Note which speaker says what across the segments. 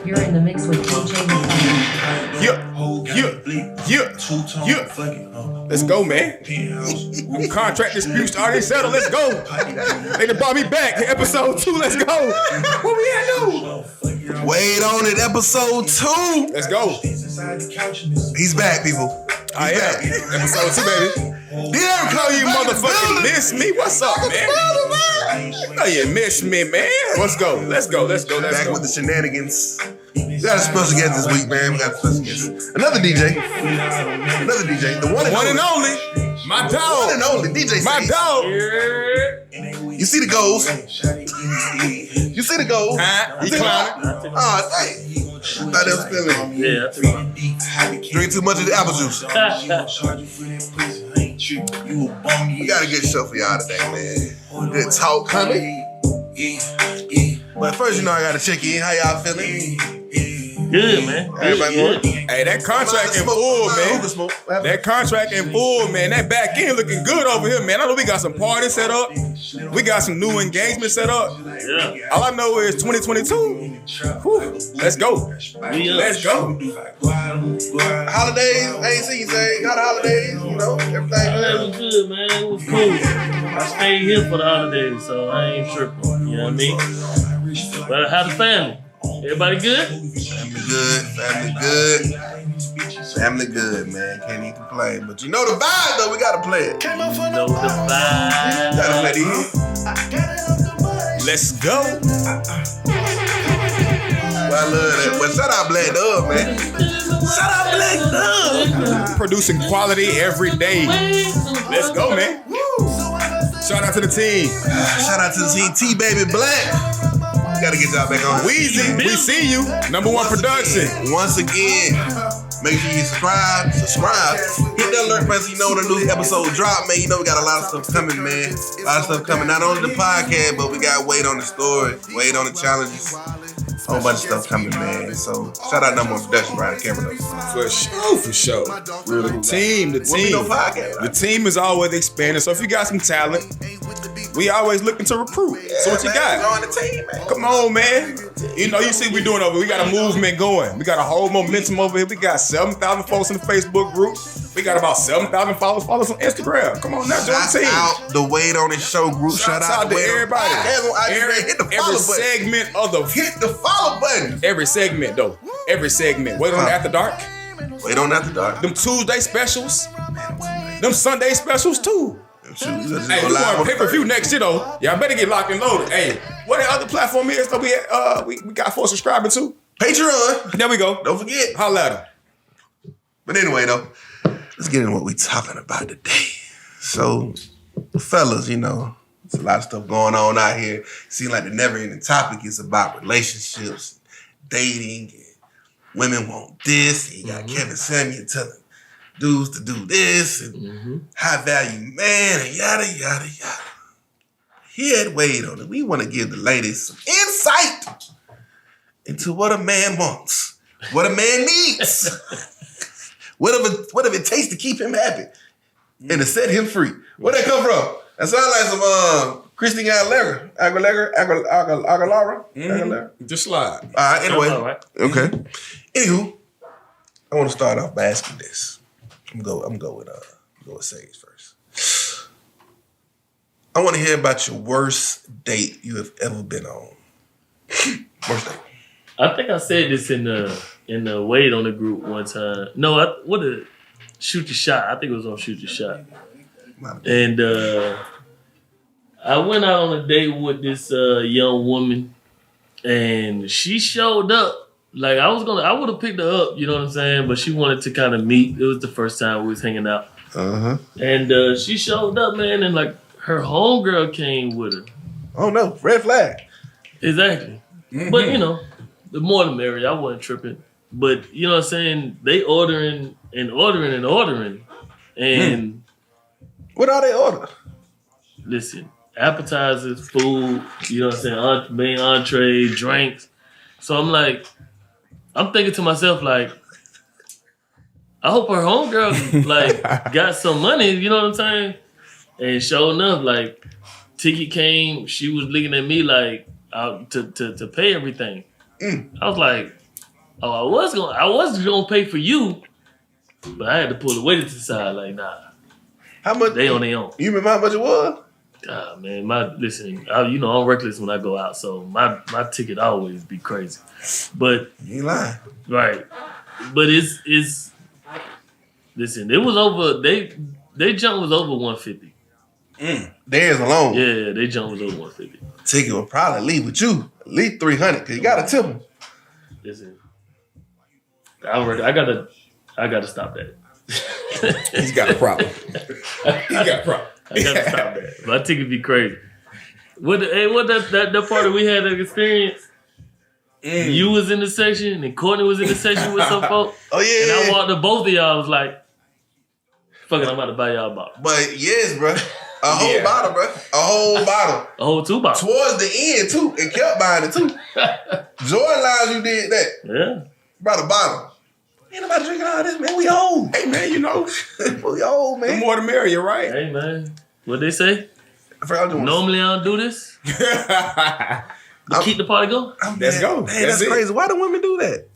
Speaker 1: You're in the mix with DJ Missy.
Speaker 2: Let's go, man. Contract disputes already settled. Let's go. They done brought me back. Episode 2. Let's go. Where we at though?
Speaker 3: Wade on it, episode 2.
Speaker 2: Let's go.
Speaker 3: He's back, people.
Speaker 2: I am. Episode 2, baby. Damn, call you motherfucking miss me. What's up, man? Oh, you miss me, man. Let's go.
Speaker 3: Back with the shenanigans. We got a special guest this week, man. We got a special guest. Another DJ. The one and only.
Speaker 2: My dog.
Speaker 3: The one and only DJ.
Speaker 2: My dog.
Speaker 3: You see the goals? You see the goals?
Speaker 2: Huh? He clowning.
Speaker 3: Oh, dang. Thought they was feeling.
Speaker 4: Yeah.
Speaker 3: Drink too much of the apple juice. We got a good show for y'all today, man. Good talk coming. But first, you know, I gotta check in. How y'all feeling?
Speaker 4: Good, man.
Speaker 3: Everybody
Speaker 4: Good.
Speaker 2: Hey, that contract in full, man. That contract in full, man. That back end looking good over here, man. I know we got some parties set up. We got some new engagements set up.
Speaker 4: Yeah.
Speaker 2: All I know is 2022. Whew. Let's go. Let's go.
Speaker 3: Holidays, I ain't seen you say. How the holidays, you know, everything.
Speaker 4: It was good, man. It was cool. I stayed here for the holidays, so I ain't tripping. You know what I mean? But how the family? Everybody good?
Speaker 3: Family good, man. Can't even complain. But you know the vibe, though. We gotta play it.
Speaker 4: You know the vibe.
Speaker 3: Gotta play these.
Speaker 2: Let's go.
Speaker 3: Well, I love that. Well, shout out Black Dub, man. Shout out Black Dub.
Speaker 2: Producing quality every day. Let's go, man. Shout out to the team.
Speaker 3: Shout out to the team. T-Baby Black. Gotta get y'all back on.
Speaker 2: Weezy, we see you. Number one production.
Speaker 3: Once again, make sure you subscribe. Hit the alert button so you know when a new episode drop, man. You know we got a lot of stuff coming, man. A lot of stuff coming. Not only the podcast, but we got Wade on the story, Wade on the challenges. A whole bunch of stuff coming, man. So shout out number one production behind the camera, though.
Speaker 2: For sure. Really. The team is always expanding. So if you got some talent, we always looking to recruit. So what you got?
Speaker 3: On the team, man.
Speaker 2: Come on, man. You know, you see what we doing over here. We got a movement going. We got a whole momentum over here. We got 7,000 folks in the Facebook group. We got about 7,000 followers. Follow us on Instagram. Come on now, join the team.
Speaker 3: Shout out the Wade on It show group. Shout out
Speaker 2: to everybody.
Speaker 3: Hit the follow
Speaker 2: Every
Speaker 3: button.
Speaker 2: segment of the...
Speaker 3: Hit the follow button.
Speaker 2: Every segment, though. Every segment. Wade on After Dark.
Speaker 3: Wade on After Dark.
Speaker 2: Them Tuesday specials. Them Sunday specials, too. Hey, we want pay-per-view next year, though. Y'all better get locked and loaded. Hey, what the other platform is that we got for subscribing to?
Speaker 3: Patreon.
Speaker 2: There we go.
Speaker 3: Don't forget.
Speaker 2: Holla at them.
Speaker 3: But anyway, though, let's get into what we talking about today. So, fellas, you know, there's a lot of stuff going on out here. Seems like the never-ending topic is about relationships, dating, and women want this. And you got Kevin Samuel telling dudes to do this, and high value man, and yada, yada, yada. Here at Wade on It, we want to give the ladies some insight into what a man wants, what a man needs, whatever it takes to keep him happy and to set him free. Where'd that come from? That sounds like some Christina Aguilera.
Speaker 2: Just slide.
Speaker 3: All right, anyway.
Speaker 4: All right.
Speaker 3: Okay. Anywho, I want to start off by asking this. I'm gonna go with Sage first. I want to hear about your worst date you have ever been on. Worst date.
Speaker 4: I think I said this in the Wade on the group one time. No, Shoot Your Shot. I think it was on Shoot Your Shot. And I went out on a date with this young woman, and she showed up. Like I would have picked her up, you know what I'm saying? But she wanted to kind of meet. It was the first time we was hanging out. And she showed up, man, and like her homegirl came with her.
Speaker 3: Oh no, red flag.
Speaker 4: Exactly. But you know, the more the merrier. I wasn't tripping. But you know what I'm saying? They ordering. And
Speaker 3: what are they ordering?
Speaker 4: Listen, appetizers, food, you know what I'm saying? Main entree, drinks. So I'm thinking to myself, like, I hope her homegirl, like, got some money, you know what I'm saying? And sure enough, like, ticket came, she was looking at me like, to pay everything. I was like, I was gonna pay for you, but I had to pull the waiter to the side. Like, nah,
Speaker 3: How much?
Speaker 4: they on their own.
Speaker 3: You remember how much it was?
Speaker 4: Man, I'm reckless when I go out, so my ticket always be crazy. But
Speaker 3: You ain't lying.
Speaker 4: right, but it's listen. It was over. They jump was over 150.
Speaker 3: Theirs alone.
Speaker 4: Yeah, they jump was over 150.
Speaker 3: Ticket will probably leave with you at least 300 because you got to tip them.
Speaker 4: Listen, I gotta stop that.
Speaker 2: He's got a problem. He got a problem.
Speaker 4: I gotta stop that. My ticket be crazy. What that party we had an experience? You was in the section and Courtney was in the section with some folks.
Speaker 3: Oh, yeah.
Speaker 4: And I walked to both of y'all. I was like, fuck it, I'm about to buy y'all a bottle.
Speaker 3: But yes, bro. A whole bottle, bro. A whole bottle.
Speaker 4: A whole 2 bottles.
Speaker 3: Towards the end, too. And kept buying it, too. Jordan Lounge, you did that.
Speaker 4: Yeah.
Speaker 3: Brought a bottle. Ain't nobody drinking all this, man. We old.
Speaker 2: Hey, man, you know.
Speaker 3: We old,
Speaker 2: The
Speaker 3: man.
Speaker 2: more the merrier, right?
Speaker 4: Hey, man. What they say?
Speaker 3: I forgot what I was doing.
Speaker 4: Normally I don't do this. But keep the party going.
Speaker 2: Let's go.
Speaker 3: Hey, that's
Speaker 2: it.
Speaker 3: crazy. Why do women do that?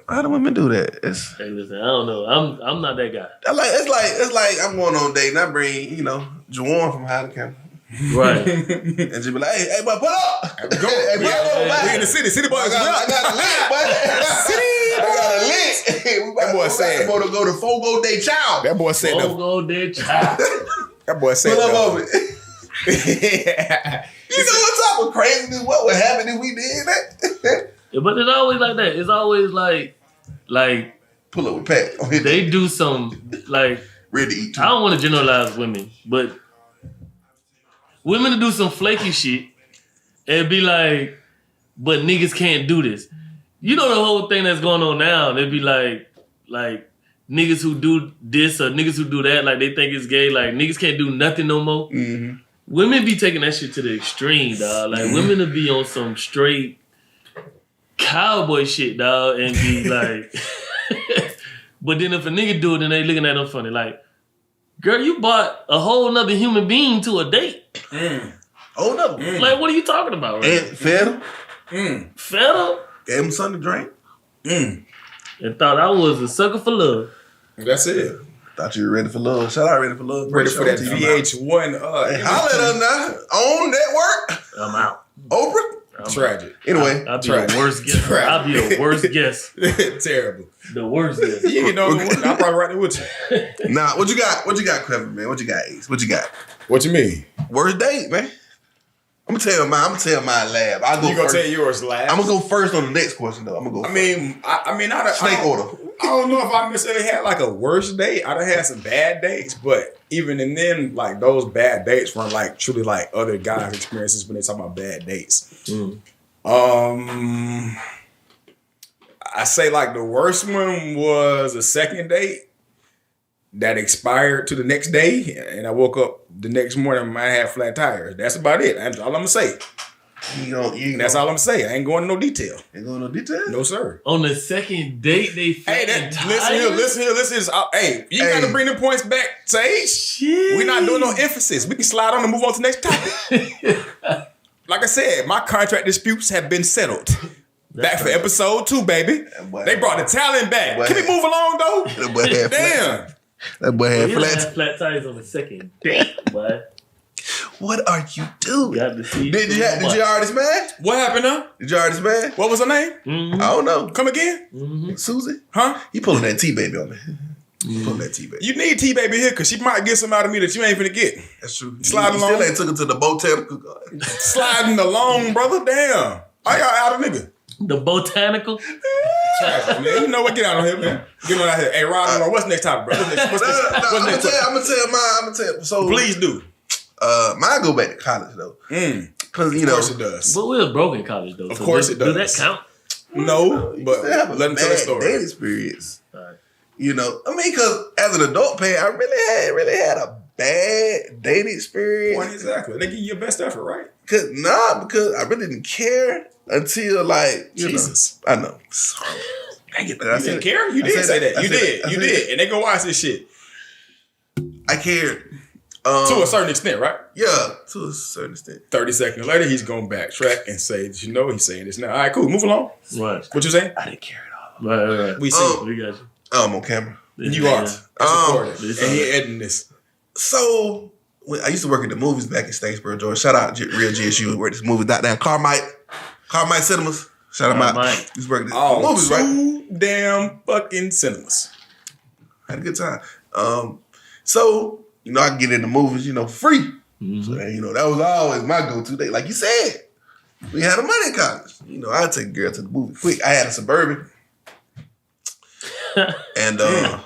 Speaker 3: Why do women do that? It's
Speaker 4: Hey, listen, I don't know. I'm not that guy.
Speaker 3: it's like I'm going on a date and I bring, Juwan from Highland County.
Speaker 4: Right.
Speaker 3: And just be like, hey, boy, pull up.
Speaker 2: Go.
Speaker 3: Hey, pull up,
Speaker 2: We in the city. City boys.
Speaker 3: I got a link, boy.
Speaker 2: City.
Speaker 3: I got a link.
Speaker 2: That boy said.
Speaker 3: We're to go to Fogo de Chao.
Speaker 2: That boy said.
Speaker 4: Go there, child.
Speaker 2: That boy said.
Speaker 3: Pull up over it.
Speaker 2: Yeah.
Speaker 3: You know what type of craziness? What would happen if we did that?
Speaker 4: Yeah, but it's always like that. It's always like
Speaker 3: Pull up with Pat.
Speaker 4: they do some like
Speaker 3: Ready to eat too.
Speaker 4: I don't want to generalize women, but women to do some flaky shit and be like, but niggas can't do this. You know the whole thing that's going on now. They'd be like niggas who do this or niggas who do that, like they think it's gay. Like niggas can't do nothing no more.
Speaker 3: Mm-hmm.
Speaker 4: Women be taking that shit to the extreme, dog. Like women will be on some straight cowboy shit, dog, and be like. But then if a nigga do it, then they looking at them funny. Like, girl, you bought a whole nother human being to a date.
Speaker 3: Oh, no.
Speaker 4: Like, what are you talking about, right?
Speaker 3: And fed him.
Speaker 4: Fed up
Speaker 3: Gave him something to drink.
Speaker 4: and thought I was a sucker for love.
Speaker 2: That's it.
Speaker 3: Thought you were ready for love. Shout out Ready for Love.
Speaker 2: Ready for that
Speaker 3: Show.
Speaker 2: VH1.
Speaker 3: Hey, holla at us now. On network.
Speaker 4: I'm out.
Speaker 3: Oprah.
Speaker 2: Tragic.
Speaker 3: Anyway.
Speaker 4: I'll be the worst guest. I'll be the worst guest.
Speaker 2: Terrible.
Speaker 4: The worst guest.
Speaker 2: You know, I'll probably right there with you.
Speaker 3: Nah, what you got? What you got, Kevin, man? What you got, Ace? What you got?
Speaker 2: What you mean?
Speaker 3: Worst date, man. I'm gonna tell you mine lab. I'll go
Speaker 2: You gonna
Speaker 3: first.
Speaker 2: tell yours last?
Speaker 3: I'm gonna go first on the next question though. I'm gonna go
Speaker 2: I
Speaker 3: first.
Speaker 2: mean, I
Speaker 3: Snake
Speaker 2: don't-
Speaker 3: order.
Speaker 2: I don't know if I necessarily had like a worst date. I done had some bad dates, but even in them, like those bad dates weren't like truly like other guys' experiences when they talk about bad dates. I say like the worst one was a second date that expired to the next day, and I woke up the next morning and I had flat tires. That's about it. That's all I'm gonna say. That's all I'm gonna say. I ain't going into no detail.
Speaker 3: Ain't going no detail.
Speaker 2: No sir.
Speaker 4: On the second date, they
Speaker 2: Hey, listen here. Hey, you
Speaker 3: Hey.
Speaker 2: gotta bring the points back, Sage. We're not doing no emphasis. We can slide on and move on to the next topic. Like I said, my contract disputes have been settled. Back for episode 2, baby.
Speaker 3: boy-
Speaker 2: They brought the talent back.
Speaker 3: boy-
Speaker 2: Can we move along though?
Speaker 3: That boy had
Speaker 2: Damn.
Speaker 3: That boy had
Speaker 4: You don't
Speaker 3: flat.
Speaker 4: have flat tires on the second date, boy.
Speaker 3: What are you doing?
Speaker 4: Got to see.
Speaker 3: Did you already smash?
Speaker 2: What happened now?
Speaker 3: Did you already smash?
Speaker 2: What was her name?
Speaker 3: I don't know.
Speaker 2: Come again?
Speaker 3: Susie?
Speaker 2: Huh?
Speaker 3: He pulling that T-baby on me. He pulling that T-baby.
Speaker 2: You need T-Baby here because she might get some out of me that you ain't finna get.
Speaker 3: That's true.
Speaker 2: Slide
Speaker 3: He
Speaker 2: along.
Speaker 3: still ain't took it to the botanical garden.
Speaker 2: Sliding along, brother. Damn. Why y'all out of nigga?
Speaker 4: The botanical.
Speaker 2: Man, you know what? Get out of here, man. Get on out here. Hey, Rod, what's next topic, bro? What's next? What's next?
Speaker 3: I'm
Speaker 2: What's
Speaker 3: gonna
Speaker 2: next
Speaker 3: tell.
Speaker 2: topic?
Speaker 3: I'm gonna tell mine. I'm gonna tell. So
Speaker 2: Please do.
Speaker 3: mine go back to college though, because you
Speaker 2: Of
Speaker 3: know.
Speaker 2: course it does.
Speaker 4: But we're broken college though.
Speaker 2: Of
Speaker 4: so
Speaker 2: course
Speaker 4: does,
Speaker 2: it does.
Speaker 4: Does that count?
Speaker 2: No, but
Speaker 3: Still have a
Speaker 2: let him tell the
Speaker 3: bad
Speaker 2: story.
Speaker 3: date experience.
Speaker 4: Alright.
Speaker 3: You know, I mean, because as an adult parent, I really had a bad date experience.
Speaker 2: Point exactly. They give you your best effort, right?
Speaker 3: Because I really didn't care until like
Speaker 2: Jesus.
Speaker 3: I know. Sorry. Dang it.
Speaker 2: You didn't care? You did say that. You did. And they go watch this shit.
Speaker 3: I cared.
Speaker 2: To a certain extent, right?
Speaker 3: Yeah, to a certain extent.
Speaker 2: 30 seconds later, he's going to backtrack and say, you know, he's saying this now. All right, cool. Move along.
Speaker 4: Right.
Speaker 2: What you saying?
Speaker 3: I didn't care at all.
Speaker 4: Right.
Speaker 2: We see.
Speaker 4: We got you.
Speaker 3: I'm on camera.
Speaker 2: You are. It's recorded.
Speaker 4: It's
Speaker 2: And he editing this.
Speaker 3: So I used to work in the movies back in Statesboro, Georgia. Shout out Real GSU. Where this movie down Carmike Cinemas. Shout out Mike. Used to work in the movies, right?
Speaker 2: Two damn fucking cinemas.
Speaker 3: Had a good time. So I can get in the movies, free.
Speaker 4: Mm-hmm.
Speaker 3: So that was always my go-to day. Like you said, we had the money in college. I'd take a girl to the movie quick. I had a Suburban. And them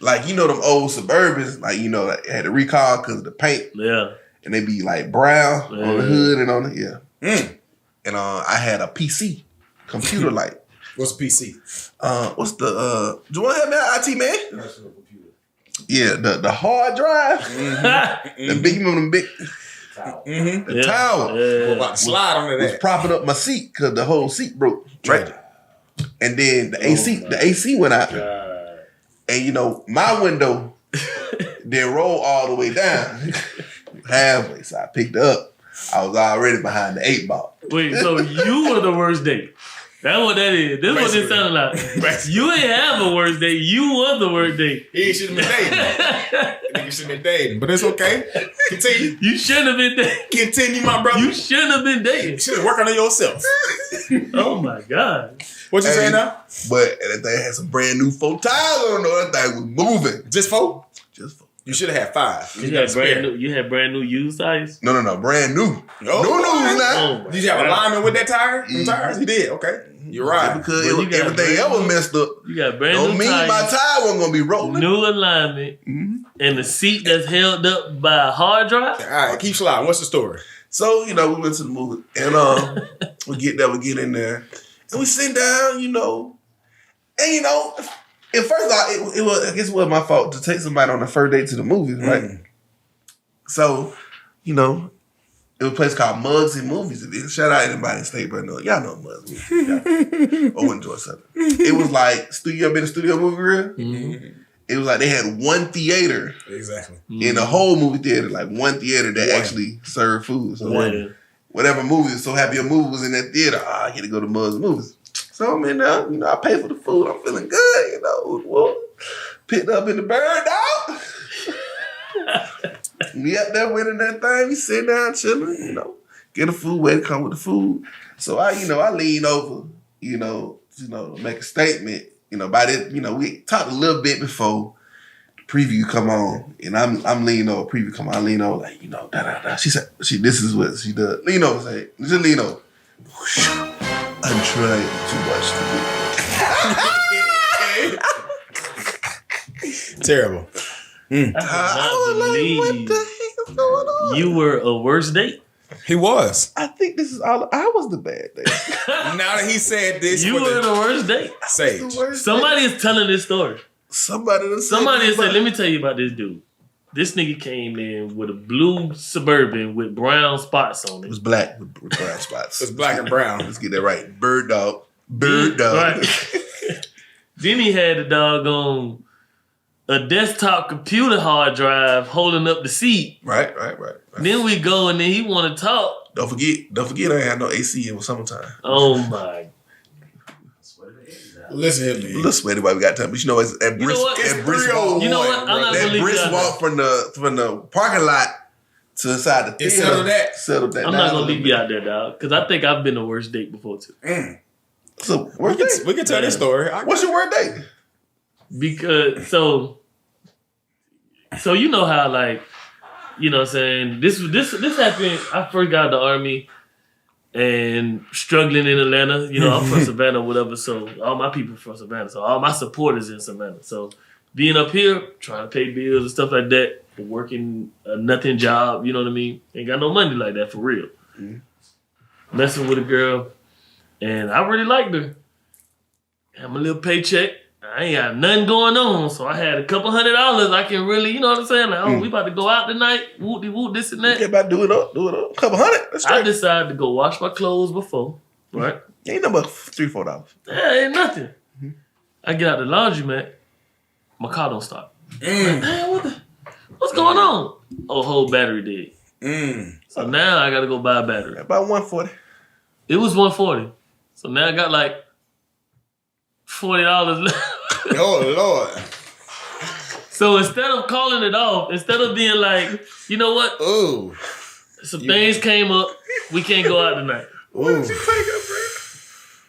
Speaker 3: old Suburbans, like had a recall because of the paint.
Speaker 4: Yeah.
Speaker 3: And they be like brown on the hood and on the And I had a PC, computer light.
Speaker 2: What's a PC?
Speaker 3: What's the do you want to have me IT man? Personal computer. Yeah, the hard drive. Mm-hmm. The big one, the big the tower.
Speaker 2: We're about to slide onto
Speaker 3: was
Speaker 2: that.
Speaker 3: propping up my seat because the whole seat broke. Right. And then the AC went out.
Speaker 4: God.
Speaker 3: And my window didn't roll all the way down. Halfway. So I picked it up. I was already behind the 8 ball.
Speaker 4: Wait, so you were the worst date? That's what that is. This is what it sounded like. You ain't have a worst date. You was the worst date.
Speaker 2: He shouldn't have been dating. Nigga shouldn't have been dating. But it's okay. Continue.
Speaker 4: You shouldn't have been dating.
Speaker 2: Continue, my brother.
Speaker 4: You shouldn't have been dating.
Speaker 2: You should have worked on it yourself.
Speaker 4: Oh my God.
Speaker 2: What you saying now?
Speaker 3: But that thing had some brand new 4 tires on it. That thing was moving.
Speaker 2: Just 4?
Speaker 3: Just 4.
Speaker 2: You should have had 5.
Speaker 4: You had brand new used tires?
Speaker 3: No, brand new. No news now.
Speaker 2: Did you have alignment with that tire? Them tires? You did. Okay. You're right.
Speaker 3: Because everything else was messed up.
Speaker 4: You got brand
Speaker 3: Don't
Speaker 4: new
Speaker 3: mean
Speaker 4: tires.
Speaker 3: my tire wasn't going to be rolling.
Speaker 4: New alignment.
Speaker 3: Mm-hmm.
Speaker 4: And the seat that's held up by a hard drive?
Speaker 2: All right. Keep sliding. What's the story?
Speaker 3: So, we went to the movie. And we get in there. And we sit down, And, at first, I guess it was my fault to take somebody on the first date to the movies, right? So, it was a place called Mugs and Movies. Shout out anybody in State, but y'all know Mugs and Movies. Or enjoy something. It was like, you ever been to Studio Movie Grill?
Speaker 4: Mm-hmm.
Speaker 3: It was like they had one theater.
Speaker 2: Exactly.
Speaker 3: In the whole movie theater, like one theater that actually served food. So whatever movie, so happy a movie was in that theater, I get to go to Mugs and Movies. So I'm in there, I pay for the food. I'm feeling good, Well, picked up in the bird dog. We up there winning that thing. We sitting down chilling, get the food, wait to come with the food. So I lean over, to make a statement. By this, we talked a little bit before the preview come on, and I'm leaning over. Preview come on, I lean over like da. She said, this is what she does. Lean over, say, just lean over. I'm trying to watch the movie.
Speaker 2: Terrible.
Speaker 3: I was like, what the heck is going on?
Speaker 4: You were a worst date?
Speaker 2: He was.
Speaker 3: I think this is all. I was the bad date.
Speaker 2: Now that he said this,
Speaker 4: You were the worst date.
Speaker 2: Sage.
Speaker 4: Somebody is telling this story.
Speaker 3: Somebody
Speaker 4: said, let me tell you about this dude. This nigga came in with a blue Suburban with brown spots on it.
Speaker 3: It was black with brown spots.
Speaker 2: It's black and brown.
Speaker 3: Let's get that right. Bird dog. Right.
Speaker 4: Then he had a doggone a desktop computer hard drive holding up the seat.
Speaker 3: Right.
Speaker 4: Then we go and then he want to talk.
Speaker 3: Don't forget I ain't had no AC in the summertime.
Speaker 4: Oh my.
Speaker 2: Listen here,
Speaker 3: A
Speaker 2: man.
Speaker 3: little sweaty while we got time. But it's at brisk, at brisk walk.
Speaker 4: You know what? I'm not gonna
Speaker 3: that
Speaker 4: leave
Speaker 3: brisk
Speaker 4: you
Speaker 3: walk from the parking lot to inside the theater. Settle that.
Speaker 4: I'm not gonna leave you out there, dog, because I think I've been the worst date before too.
Speaker 3: So we can
Speaker 2: tell this story.
Speaker 3: What's your word date?
Speaker 4: Because so you know how what I'm saying, this happened. I first got out of the Army and struggling in Atlanta. I'm from Savannah, whatever. So all my people from Savannah. So all my supporters in Savannah. So being up here, trying to pay bills and stuff like that, working a nothing job, you know what I mean? Ain't got no money like that for real. Mm-hmm. Messing with a girl, and I really liked her. Had my little paycheck. I ain't got nothing going on, so I had a couple $100 I can really, you know what I'm saying? Like, we about to go out tonight, whoop-de-whoop, this and that.
Speaker 3: Yeah, about do it up. Couple $100. That's
Speaker 4: I decided to go wash my clothes before, right?
Speaker 3: Ain't no but $3-4.
Speaker 4: Yeah, ain't nothing. Mm-hmm. I get out the laundromat, my car don't start. Like, damn, what's going on? Oh, whole battery dead. So now I gotta go buy a battery.
Speaker 3: About $140.
Speaker 4: It was $140. So now I got like $40 left.
Speaker 2: Oh Lord.
Speaker 4: So instead of calling it off, instead of being like, you know what?
Speaker 2: Ooh.
Speaker 4: Some things came up. We can't go out tonight.
Speaker 3: What did you take up, bro?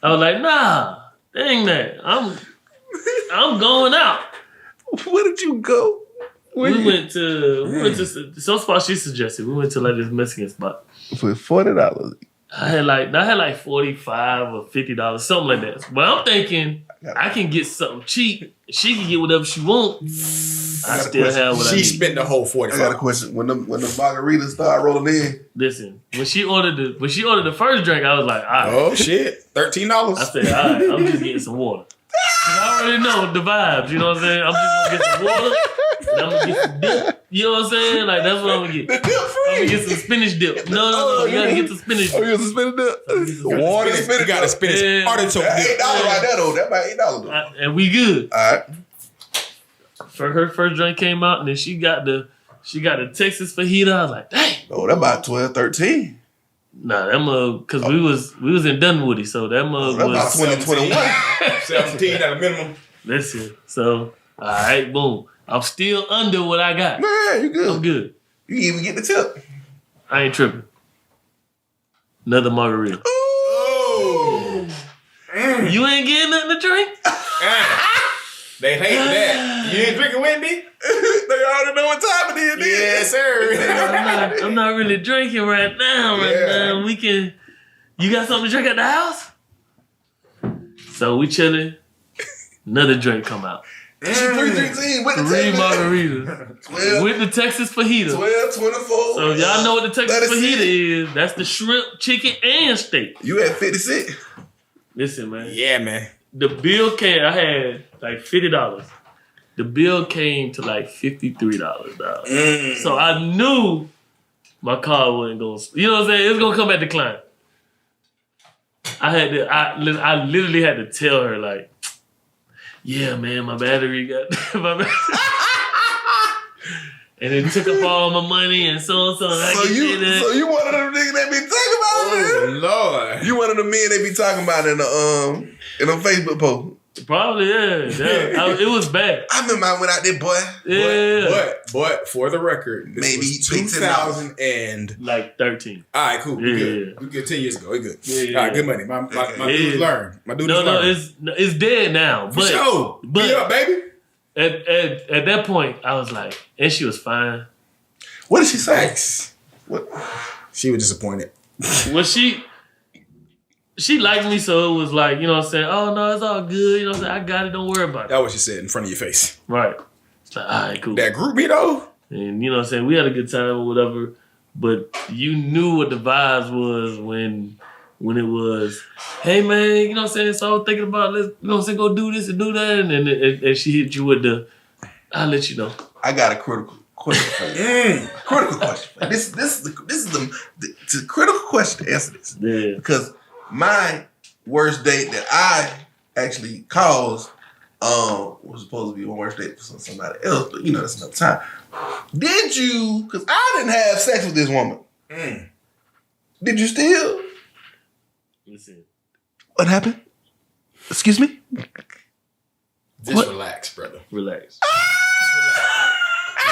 Speaker 4: I was like, nah, dang that. I'm going out.
Speaker 3: Where did you go?
Speaker 4: We went to some spot she suggested. We went to like this Mexican spot.
Speaker 3: For $40.
Speaker 4: I had like $45 or $50, something like that. But I'm thinking I can get something cheap. She can get whatever she wants. I still have what I need.
Speaker 2: She spent the whole 45.
Speaker 3: I got a question. When the margaritas start rolling in,
Speaker 4: Listen, when she ordered the first drink, I was like, all right.
Speaker 2: Oh shit. $13.
Speaker 4: I said, all right, I'm just getting some water. 'Cause I already know the vibes, you know what I'm saying? I'm just gonna get some water and I'm gonna get some dip. You know what I'm saying? Like that's what I'm gonna get.
Speaker 3: the dip free.
Speaker 4: I'm gonna get some spinach dip. No, you gotta get the spinach
Speaker 3: Oh,
Speaker 4: dip.
Speaker 3: you got to spinach dip? Water and spinach
Speaker 2: You got to
Speaker 3: dip.
Speaker 2: spinach
Speaker 4: Yeah.
Speaker 2: artichoke
Speaker 3: That's
Speaker 2: dip.
Speaker 3: $8 right there, though. That about $8 though.
Speaker 4: And we good.
Speaker 3: All right.
Speaker 4: For her first drink came out and then she got the Texas fajita. I was like, dang.
Speaker 3: Oh, that about 12, 13.
Speaker 4: Nah, that mug, cause we was in Dunwoody, so that mug
Speaker 3: That about
Speaker 4: was
Speaker 3: 2021.
Speaker 2: 17 at a minimum.
Speaker 4: listen. So all right, boom. I'm still under what I got.
Speaker 3: Man, you good.
Speaker 4: I'm good.
Speaker 3: You even get the tip.
Speaker 4: I ain't tripping. Another margarita.
Speaker 2: Oh.
Speaker 4: You ain't getting nothing to drink?
Speaker 2: They hate that. You ain't drinking with me?
Speaker 3: They already know what time it is. then.
Speaker 2: Yes, sir.
Speaker 4: I'm not really drinking right now.
Speaker 3: Yeah.
Speaker 4: We can. You got something to drink at the house? So we chilling. Another drink come out.
Speaker 3: 313 with the
Speaker 4: 3
Speaker 3: Texas.
Speaker 4: margaritas
Speaker 3: 12,
Speaker 4: with the Texas fajita.
Speaker 3: 12, 24.
Speaker 4: So y'all know what the Texas
Speaker 3: Let us see
Speaker 4: fajita is? That's the shrimp, chicken, and steak.
Speaker 3: You at 56.
Speaker 4: Listen, man.
Speaker 2: Yeah, man.
Speaker 4: The bill came. I had like $50. The bill came to like $53, dog. So I knew my car wasn't going. You know what I'm saying? It was gonna come back decline. I literally had to tell her like, yeah, man, my battery got my battery. And it took up all my money and so.
Speaker 3: So you one of them niggas that be talking about it?
Speaker 2: Lord.
Speaker 3: You one of the men they be talking about in the Facebook post.
Speaker 4: Probably, yeah. It was bad.
Speaker 3: I remember I went out there, boy.
Speaker 4: Yeah.
Speaker 2: But for the record, this
Speaker 3: Maybe
Speaker 2: was
Speaker 3: you paid
Speaker 2: 2000 and
Speaker 4: Like 13.
Speaker 2: all right, cool. We
Speaker 4: Yeah.
Speaker 2: good. We good 10 years ago. We good.
Speaker 4: Yeah.
Speaker 2: All right, good money. My dudes learn. My dudes
Speaker 4: No,
Speaker 2: learn.
Speaker 4: it's dead now.
Speaker 2: For sure.
Speaker 4: but
Speaker 2: Be up, baby.
Speaker 4: at that point, I was like, and she was fine.
Speaker 3: What did she say?
Speaker 2: Thanks.
Speaker 3: What?
Speaker 2: She was disappointed.
Speaker 4: Well, she liked me, so it was like, you know what I'm saying? Oh, no, it's all good. You know what I'm saying? I got it. Don't worry about it.
Speaker 2: That was what she said in front of your face.
Speaker 4: Right. It's like, all right, cool.
Speaker 2: That group me though.
Speaker 4: And you know what I'm saying? We had a good time or whatever. But you knew what the vibes was when it was, hey, man, you know what I'm saying? So I was thinking about, let's, you know what I'm saying, go do this and do that. And she hit you with the, I'll let you know.
Speaker 3: I got a critical question for you. Critical question. This is the critical question to answer this.
Speaker 4: Yeah.
Speaker 3: Because my worst date that I actually caused was supposed to be my worst date for somebody else, but you know, that's another time. Did you, because I didn't have sex with this woman. Did you still?
Speaker 4: Listen.
Speaker 3: What happened? Excuse me?
Speaker 2: Just relax, brother.
Speaker 4: Relax.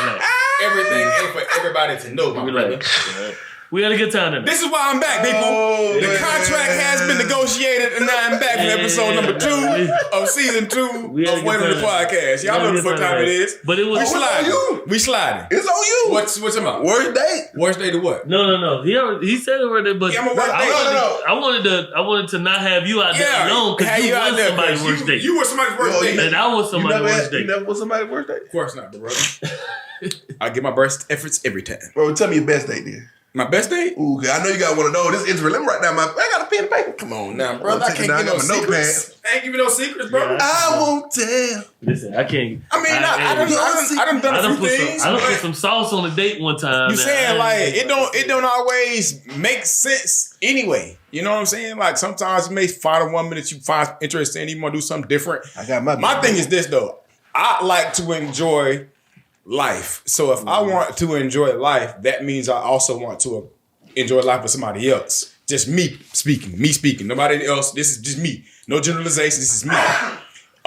Speaker 4: Relax.
Speaker 2: Everything ain't for everybody to know, my brother.
Speaker 4: Relax. Right. We had a good time tonight.
Speaker 2: This is why I'm back, people. The contract has been negotiated, and now I'm back for episode number 2 of season 2
Speaker 4: We had a
Speaker 2: of
Speaker 4: good
Speaker 2: Wait on the
Speaker 4: time.
Speaker 2: Podcast. Y'all know the fuck time it is.
Speaker 4: But it was
Speaker 2: We sliding.
Speaker 3: you?
Speaker 2: We sliding.
Speaker 3: It's on you.
Speaker 2: What's about?
Speaker 3: Worst date?
Speaker 2: Worst day to what?
Speaker 4: No. He said it right there, but
Speaker 2: Yeah, I'm a worst date.
Speaker 4: I wanted to not have you out there alone because
Speaker 2: had
Speaker 4: you
Speaker 2: out
Speaker 4: was
Speaker 2: there,
Speaker 4: somebody's
Speaker 2: 'cause
Speaker 4: worst date.
Speaker 2: You were somebody's worst date.
Speaker 4: And I was somebody's worst
Speaker 3: You
Speaker 4: date.
Speaker 3: never was somebody's worst date?
Speaker 2: Of course not, bro. I give my best efforts every time.
Speaker 3: Bro, tell me your best date then.
Speaker 2: My best date?
Speaker 3: Ooh, I know you got one of those. This is interesting. Let me write down I got a pen and paper.
Speaker 2: Come on now, brother.
Speaker 3: Well,
Speaker 2: I
Speaker 3: take
Speaker 2: can't
Speaker 3: it
Speaker 2: give
Speaker 3: down,
Speaker 2: no
Speaker 3: I got my
Speaker 2: secrets. I ain't give you no secrets, bro.
Speaker 4: Yeah.
Speaker 3: I won't tell.
Speaker 4: Listen, I can't.
Speaker 2: I mean, I done done a few things.
Speaker 4: I done
Speaker 2: but
Speaker 4: put some sauce on a date one time.
Speaker 2: You saying like it don't always make sense anyway. You know what I'm saying? Like sometimes you may find a woman that you find interesting and you want to do something different.
Speaker 3: I got
Speaker 2: My thing is this though. I like to enjoy life. So if I want to enjoy life, that means I also want to enjoy life with somebody else. Just me speaking. Nobody else. This is just me. No generalization. This is me.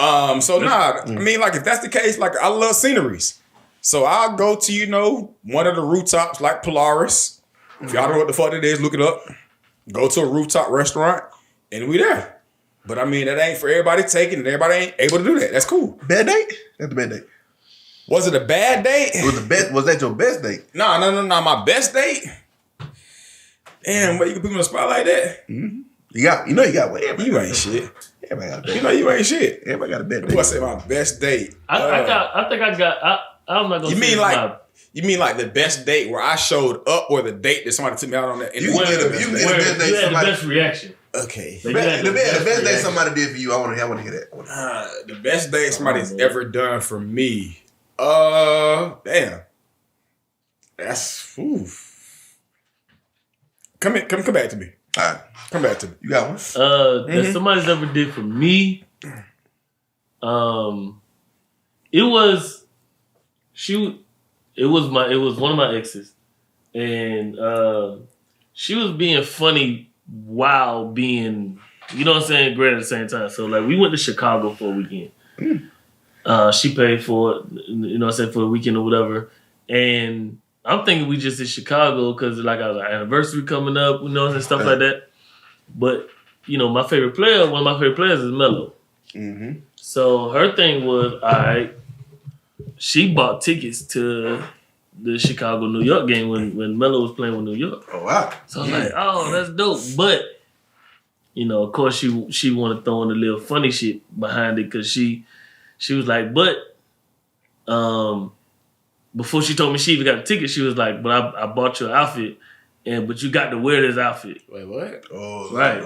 Speaker 2: So nah, I mean, like if that's the case, like I love sceneries. So I'll go to, one of the rooftops like Polaris. If y'all don't know what the fuck it is, look it up. Go to a rooftop restaurant and we there. But I mean, that ain't for everybody taking, and everybody ain't able to do that. That's cool.
Speaker 3: Bad date? That's the bad date.
Speaker 2: Was it a bad date?
Speaker 3: Was that your best date?
Speaker 2: No. My best date? Damn, what you can put me on the spot like that?
Speaker 3: Mm-hmm. You got what?
Speaker 2: You ain't shit.
Speaker 3: Everybody got a bad date.
Speaker 2: You ain't shit.
Speaker 3: Everybody got a bad date.
Speaker 2: Who I say my best date?
Speaker 4: I'm not gonna.
Speaker 2: You mean like the best date where I showed up, or the date that somebody took me out on that?
Speaker 3: You get the best date.
Speaker 4: You had the best reaction.
Speaker 2: Okay.
Speaker 3: The best date somebody did for you. I want to hear that.
Speaker 2: The best date somebody's ever done for me. Damn. That's Come back to me.
Speaker 3: All right.
Speaker 2: Come back to me.
Speaker 3: You got one?
Speaker 4: That somebody's ever did for me. It was one of my exes, and she was being funny while being, you know what I'm saying, great at the same time. So like we went to Chicago for a weekend. She paid for it, you know what I'm saying, for the weekend or whatever. And I'm thinking we just in Chicago because like our anniversary coming up, you know, and stuff like that. But, one of my favorite players is Melo.
Speaker 3: Mm-hmm.
Speaker 4: So her thing was, all right, she bought tickets to the Chicago-New York game when Melo was playing with New York.
Speaker 3: Oh, wow.
Speaker 4: So I'm like, oh, that's dope. But, of course, she wanted to throw in a little funny shit behind it because she was like, but before she told me she even got a ticket, she was like, but I bought you an outfit, but you got to wear this outfit.
Speaker 2: Wait, what?
Speaker 3: Oh,
Speaker 4: right.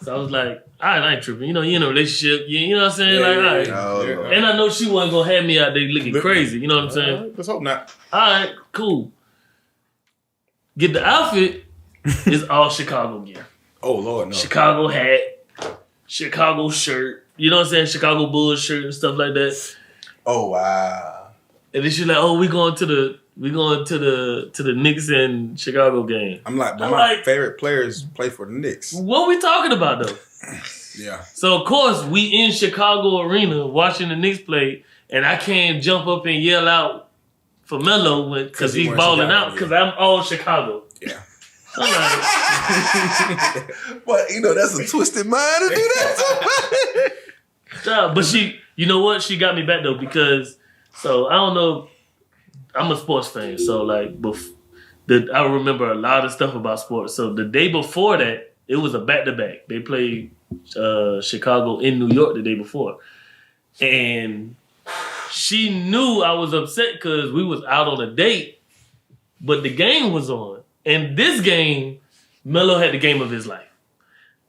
Speaker 4: So I was like, all right, I ain't tripping. You in a relationship. You know what I'm saying? All right.
Speaker 3: Oh,
Speaker 4: and I know she wasn't going to have me out there looking crazy. You know what I'm saying?
Speaker 2: Let's hope not.
Speaker 4: All right, cool. Get the outfit. It's all Chicago gear.
Speaker 2: Oh, Lord, no.
Speaker 4: Chicago hat, Chicago shirt. You know what I'm saying? Chicago Bulls shirt and stuff like that.
Speaker 3: Oh, wow.
Speaker 4: And then she's like, "Oh, we going to the Knicks and Chicago game."
Speaker 2: I'm like, but my favorite players play for the Knicks.
Speaker 4: What we talking about though?
Speaker 2: Yeah.
Speaker 4: So of course we in Chicago arena watching the Knicks play, and I can't jump up and yell out for Melo because he's balling out because I'm all Chicago.
Speaker 2: Yeah.
Speaker 4: I'm like,
Speaker 3: but that's a twisted mind to do that too.
Speaker 4: but she, you know what? She got me back though because. So, I don't know. I'm a sports fan. So, like, I remember a lot of stuff about sports. So, the day before that, it was a back-to-back. They played Chicago in New York the day before. And she knew I was upset because we was out on a date, but the game was on. And this game, Melo had the game of his life.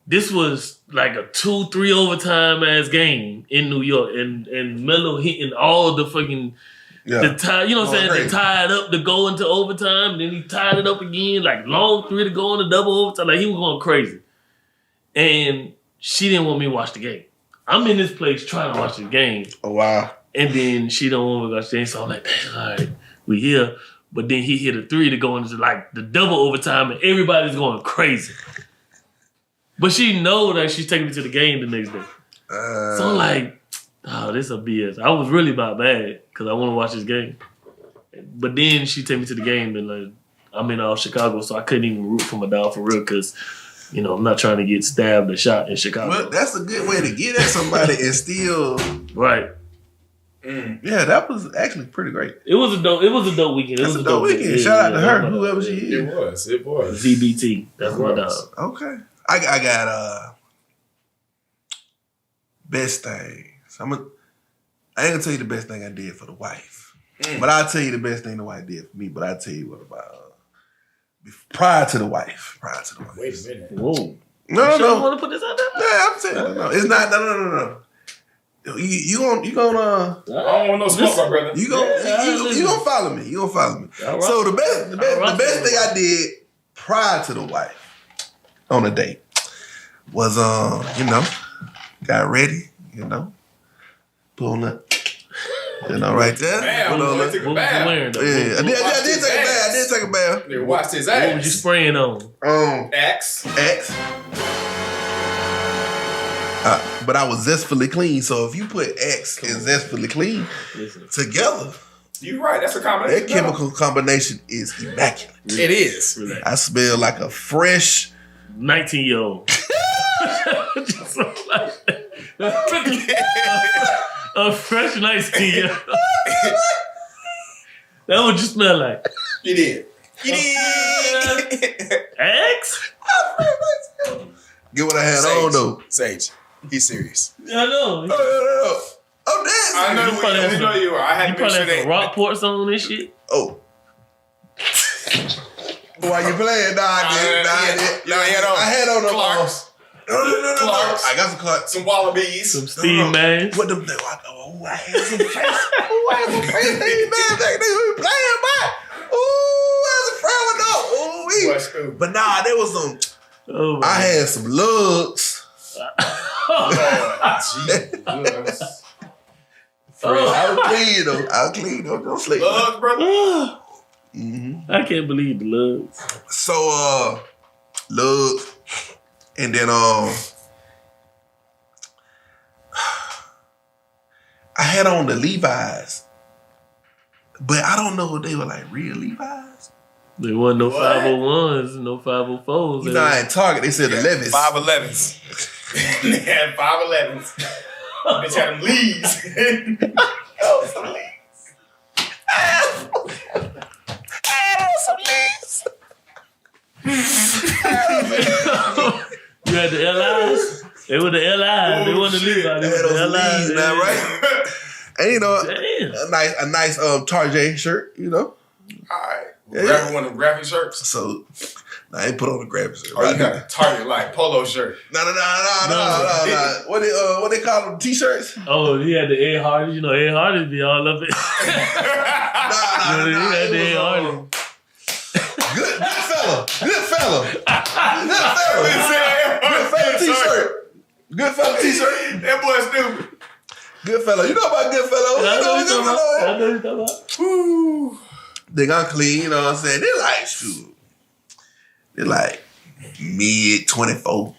Speaker 4: This was like a 2-3 overtime ass game in New York, and Melo hitting all the fucking the tie, you know what I'm saying? They tied up to go into overtime, then he tied it up again, like long three to go into double overtime. Like he was going crazy. And she didn't want me to watch the game. I'm in this place trying to watch the game.
Speaker 3: Oh wow.
Speaker 4: And then she don't want me to watch the game, so I'm like, all right, we here. But then he hit a three to go into like the double overtime, and everybody's going crazy. But she know that she's taking me to the game the next day. So I'm like, oh, this a BS. I was really about bad because I want to watch this game. But then she take me to the game and like I'm in all Chicago, so I couldn't even root for my dog for real because, I'm not trying to get stabbed or shot in Chicago.
Speaker 3: Well, that's a good way to get at somebody and still
Speaker 4: right.
Speaker 3: Yeah, that was actually pretty great.
Speaker 4: It was a dope weekend.
Speaker 3: It was a dope weekend. Shout out to her, whoever she is.
Speaker 2: It was.
Speaker 4: ZBT. That's my dog.
Speaker 3: Okay. I got best thing. So I ain't gonna tell you the best thing I did for the wife, but I'll tell you the best thing the wife did for me. But I'll tell you what about prior to the wife.
Speaker 2: Wait a minute.
Speaker 4: Whoa.
Speaker 3: No.
Speaker 4: You want to put this out there?
Speaker 3: Yeah, I'm saying no. It's not. No. You gonna
Speaker 2: I don't want no smoke, my brother.
Speaker 3: you gonna follow me. You gonna follow me.
Speaker 4: Right.
Speaker 3: So the best thing I did prior to the wife on a date was got ready, pulling up, right there.
Speaker 2: Bam,
Speaker 4: What was you wearing though?
Speaker 3: Yeah, I did take a bath.
Speaker 2: They watched his ass.
Speaker 4: What was you spraying on?
Speaker 2: X.
Speaker 3: but I was zestfully clean. So if you put X and zestfully clean together,
Speaker 2: You're right. That's a combination.
Speaker 3: that chemical combination is immaculate.
Speaker 2: It is.
Speaker 4: Relax.
Speaker 3: I smell like a fresh.
Speaker 4: 19-year-old. Just like a fresh 19-year-old. That's what you smell like.
Speaker 2: You did.
Speaker 4: X?
Speaker 3: Get what I had on though.
Speaker 2: Sage. He's serious.
Speaker 4: I know.
Speaker 3: No. I'm dancing.
Speaker 2: I know. We know you are. I had
Speaker 4: You
Speaker 2: to make
Speaker 4: probably
Speaker 2: sure
Speaker 4: had some
Speaker 2: that.
Speaker 4: Rockports on this shit.
Speaker 3: Oh. Why you playing? I had on the
Speaker 2: Clarks.
Speaker 3: No.
Speaker 2: Clarks.
Speaker 3: I got some Clarks.
Speaker 2: Some wallabies.
Speaker 4: Some Steve Mans.
Speaker 3: What them? I had some face. I had some face. They be playing by. I was a friend with them. But nah, there was some.
Speaker 4: Oh,
Speaker 3: I had some lugs.
Speaker 2: Jesus.
Speaker 3: I was clean though. Don't sleep.
Speaker 2: Love, brother.
Speaker 4: I can't believe the lugs.
Speaker 3: So lugs, and then I had on the Levi's, but I don't know if they were like real Levi's.
Speaker 4: There wasn't no
Speaker 2: What?
Speaker 4: 501s, no 504s.
Speaker 3: You know, at Target they said 11s.
Speaker 2: 5'11s. They had 5'11s. Bitch had them leaves. Oh, some leaves.
Speaker 4: You had the LIs? They were the LIs. They weren't the Levi's. They
Speaker 3: Had
Speaker 4: were
Speaker 3: those
Speaker 4: the LIs.
Speaker 3: leaves, man, right? And you know,
Speaker 4: Damn.
Speaker 3: a nice Target shirt, you know.
Speaker 2: Alright.
Speaker 3: Yeah.
Speaker 2: Grab one of them graphic shirts.
Speaker 3: So I ain't put on a graphic shirt.
Speaker 2: Or you got a Target like polo shirt.
Speaker 3: No. What they call them? T-shirts?
Speaker 4: Oh, he had the Ed Hardy. You know, Ed Hardy be all up it.
Speaker 3: Nah.
Speaker 4: He had the
Speaker 3: It
Speaker 4: Ed
Speaker 3: was,
Speaker 4: Hardy.
Speaker 3: Good fella T-shirt. Good fella T-shirt.
Speaker 2: That boy stupid.
Speaker 3: Good fella. You know about good fella.
Speaker 4: I know what you're
Speaker 3: You know,
Speaker 4: talking about.
Speaker 2: Woo.
Speaker 3: they got clean, you know what I'm saying? They like, shoot. They like mid 24,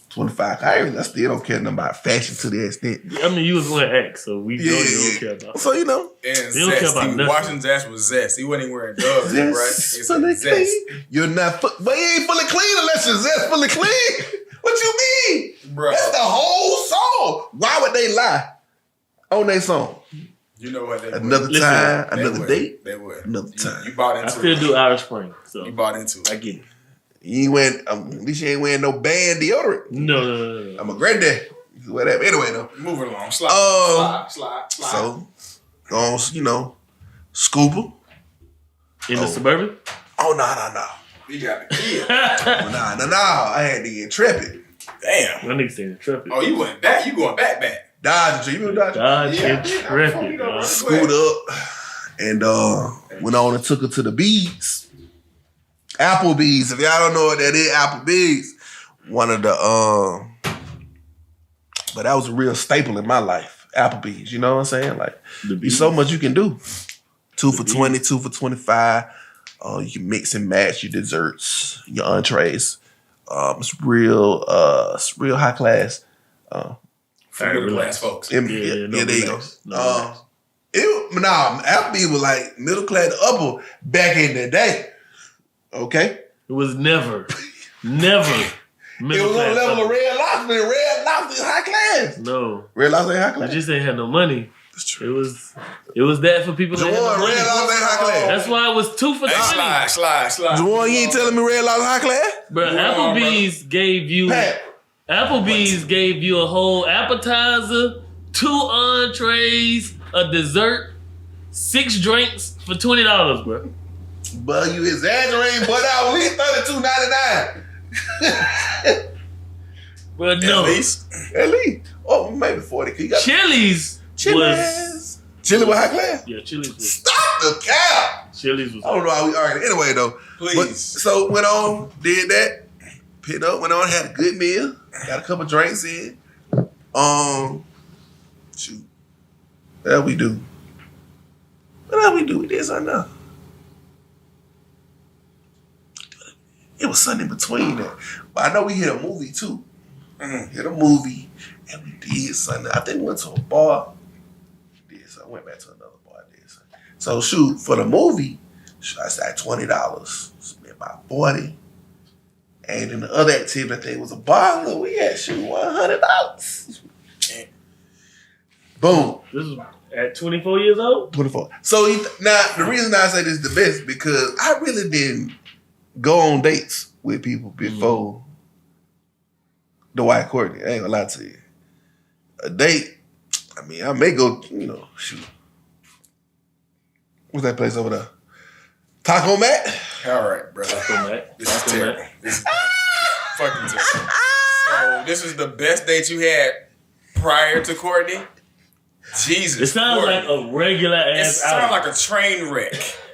Speaker 3: 25. I still don't care nothing about fashion to the extent.
Speaker 4: I mean, you was wearing X, so we know you don't care about.
Speaker 3: So, you know.
Speaker 2: And
Speaker 4: They don't care
Speaker 2: zest.
Speaker 4: about
Speaker 2: He was
Speaker 4: nothing.
Speaker 2: washing his ass with zest. He wasn't even wearing Doves, right? It's
Speaker 3: fully
Speaker 2: zest.
Speaker 3: clean. You're not, but you ain't fully clean unless you're zest fully clean. What you mean?
Speaker 2: Bro.
Speaker 3: That's the whole song. Why would they lie on their song?
Speaker 2: You know what? They
Speaker 3: Another
Speaker 2: would.
Speaker 4: Listen,
Speaker 3: time,
Speaker 2: They
Speaker 3: another
Speaker 2: would.
Speaker 3: date,
Speaker 2: They would.
Speaker 3: another time.
Speaker 2: You bought
Speaker 4: I
Speaker 2: into
Speaker 4: still
Speaker 2: it.
Speaker 4: do Irish Spring, so
Speaker 2: You bought into it.
Speaker 4: I get it.
Speaker 3: You ain't wearing, at least you ain't wearing no band deodorant.
Speaker 4: No.
Speaker 3: I'm a granddad. Whatever. Anyway, though.
Speaker 2: Moving along. Slide. Slide.
Speaker 3: So, go, you know, Scooper.
Speaker 4: In the Suburban?
Speaker 3: Oh, no.
Speaker 2: You got the kid.
Speaker 3: Oh, no. I had to get Intrepid.
Speaker 2: Damn.
Speaker 4: My nigga staying in Traffic.
Speaker 2: Oh, you went back. You going back.
Speaker 3: Dodger. You remember Dodger?
Speaker 4: Dodge
Speaker 2: Yeah.
Speaker 4: and Traffic,
Speaker 2: You know,
Speaker 4: dog.
Speaker 3: Screwed up. And went on and took her to the Beads. Applebee's. If y'all don't know what that is, Applebee's. One of the, but that was a real staple in my life. Applebee's. You know what I'm saying? Like, there's so much you can do. 2 for 20, 2 for 25. You can mix and match your desserts, your entrees. It's real high class.
Speaker 2: For middle class folks.
Speaker 3: Yeah,
Speaker 4: no,
Speaker 3: there you go.
Speaker 4: relax. No, relax.
Speaker 3: Applebee's was like middle class to upper back in the day. Okay?
Speaker 4: It was never
Speaker 3: It was on the level of Red Lobster, and Red Lobster is high class.
Speaker 4: No.
Speaker 3: Red Lobster ain't high
Speaker 4: I
Speaker 3: class.
Speaker 4: just ain't had no money.
Speaker 3: That's true.
Speaker 4: It was that for people that had no
Speaker 3: Juwan,
Speaker 4: money.
Speaker 3: Red Lobster ain't high class.
Speaker 4: That's why it was 2 for 20.
Speaker 2: Hey, slide.
Speaker 3: Juwan, you ain't telling me Red Lobster high class?
Speaker 4: Bro, Applebee's gave you
Speaker 3: Pat.
Speaker 4: Applebee's gave you a whole appetizer, 2 entrees, a dessert, 6 drinks for $20, bro.
Speaker 3: But you exaggerating, but I was $32.99.
Speaker 4: Bro, no.
Speaker 2: At least.
Speaker 3: At least. Oh, maybe 40. You got
Speaker 4: Chili's was
Speaker 3: Chili was high class.
Speaker 4: yeah, Chili's was
Speaker 3: Stop the cap.
Speaker 4: Chili's was
Speaker 3: I don't know how we arguing. Anyway, though.
Speaker 2: Please.
Speaker 3: But, so went on, did that. Picked up, went on, had a good meal. Got a couple drinks in. Shoot. What else we do? We did something else. It was something in between that. But I know we hit a movie too. hit a movie, and we did something. I think we went to a bar. So I went back to another bar. Did something. So shoot, for the movie, I said $20. Spent about $40. And then the other activity, I think, was a bar. Look, we had $100. Boom.
Speaker 4: This is at 24 years old?
Speaker 3: 24. So now the reason I say this is the best because I really didn't go on dates with people before the white Courtney. I ain't gonna lie to you. A date, I mean, I may go, shoot. What's that place over there? Taco Mat?
Speaker 2: All right, brother.
Speaker 4: Taco Mat.
Speaker 2: This is terrible. This is fucking terrible. So this is the best date you had prior to Courtney? Jesus.
Speaker 4: It sounds
Speaker 2: Courtney.
Speaker 4: like a regular
Speaker 2: It
Speaker 4: ass
Speaker 2: sounds
Speaker 4: outing.
Speaker 2: like a train wreck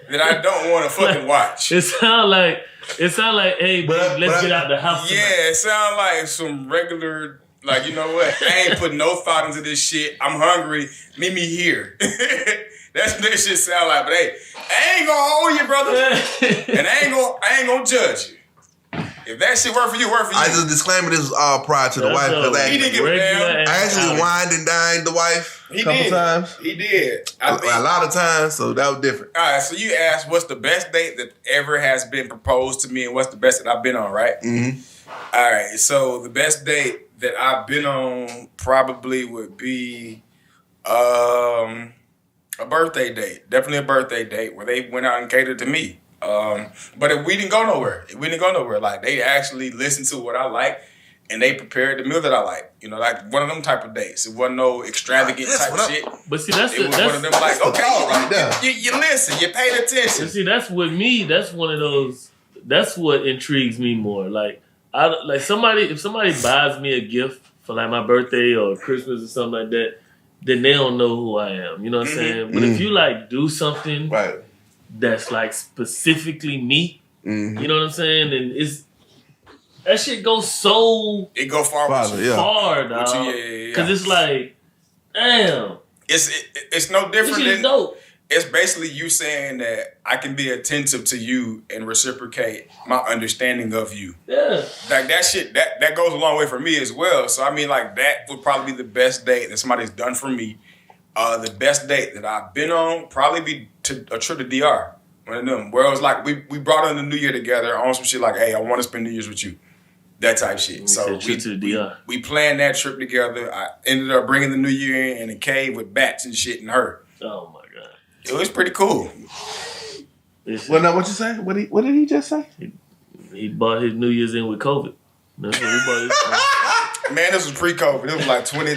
Speaker 2: that I don't want to fucking watch.
Speaker 4: It sound like, hey, babe, let's get out the house tonight.
Speaker 2: Yeah, it sounds like some regular, like, you know what? I ain't put no thought into this shit. I'm hungry. Meet me here. That's what this shit sound like. But hey, I ain't gonna hold you, brother. And I ain't gonna judge you. If that shit work for you, work for you.
Speaker 3: I just disclaimer this was all prior to the wife because
Speaker 2: He didn't give a damn.
Speaker 3: I actually wined and dined the wife a couple times.
Speaker 2: He did.
Speaker 3: A lot of times, so that was different.
Speaker 2: All right, so you asked what's the best date that ever has been proposed to me and what's the best that I've been on, right?
Speaker 3: Mm-hmm.
Speaker 2: All right, so the best date that I've been on probably would be a birthday date. Definitely a birthday date where they went out and catered to me. But we didn't go nowhere. Like, they actually listened to what I like and they prepared the meal that I like. Like one of them type of dates. It wasn't no extravagant type shit.
Speaker 4: But see, that's
Speaker 2: It was one of them like, okay,
Speaker 3: right there.
Speaker 2: you listen, you paid attention.
Speaker 4: But see, that's with me. That's one of those. That's what intrigues me more. Like, if somebody buys me a gift for like my birthday or Christmas or something like that, then they don't know who I am. You know what I'm saying? But if you like do something
Speaker 3: Right.
Speaker 4: that's like specifically me,
Speaker 3: Mm-hmm.
Speaker 4: you know what I'm saying? And that shit goes so
Speaker 2: It go far with you.
Speaker 3: Yeah.
Speaker 4: far, dog.
Speaker 2: Yeah.
Speaker 4: Because it's like, damn,
Speaker 2: It's no
Speaker 4: this
Speaker 2: different
Speaker 4: shit is
Speaker 2: than
Speaker 4: dope.
Speaker 2: it's basically you saying that I can be attentive to you and reciprocate my understanding of you.
Speaker 4: Yeah.
Speaker 2: Like that shit, that goes a long way for me as well. So I mean, like, that would probably be the best date that somebody's done for me. The best date that I've been on probably be a trip to DR. One of them where it was like we brought on the New Year together on some shit like, hey, I want to spend New Year's with you. That type shit. So
Speaker 4: trip to the DR.
Speaker 2: we planned that trip together. I ended up bringing the New Year in a cave with bats and shit and her.
Speaker 4: Oh my god.
Speaker 2: It was pretty cool.
Speaker 3: Well, now what you say? What did he just say?
Speaker 4: He bought his New Year's in with COVID. That's what he bought his.
Speaker 2: Man, this was pre-COVID. It was like 20.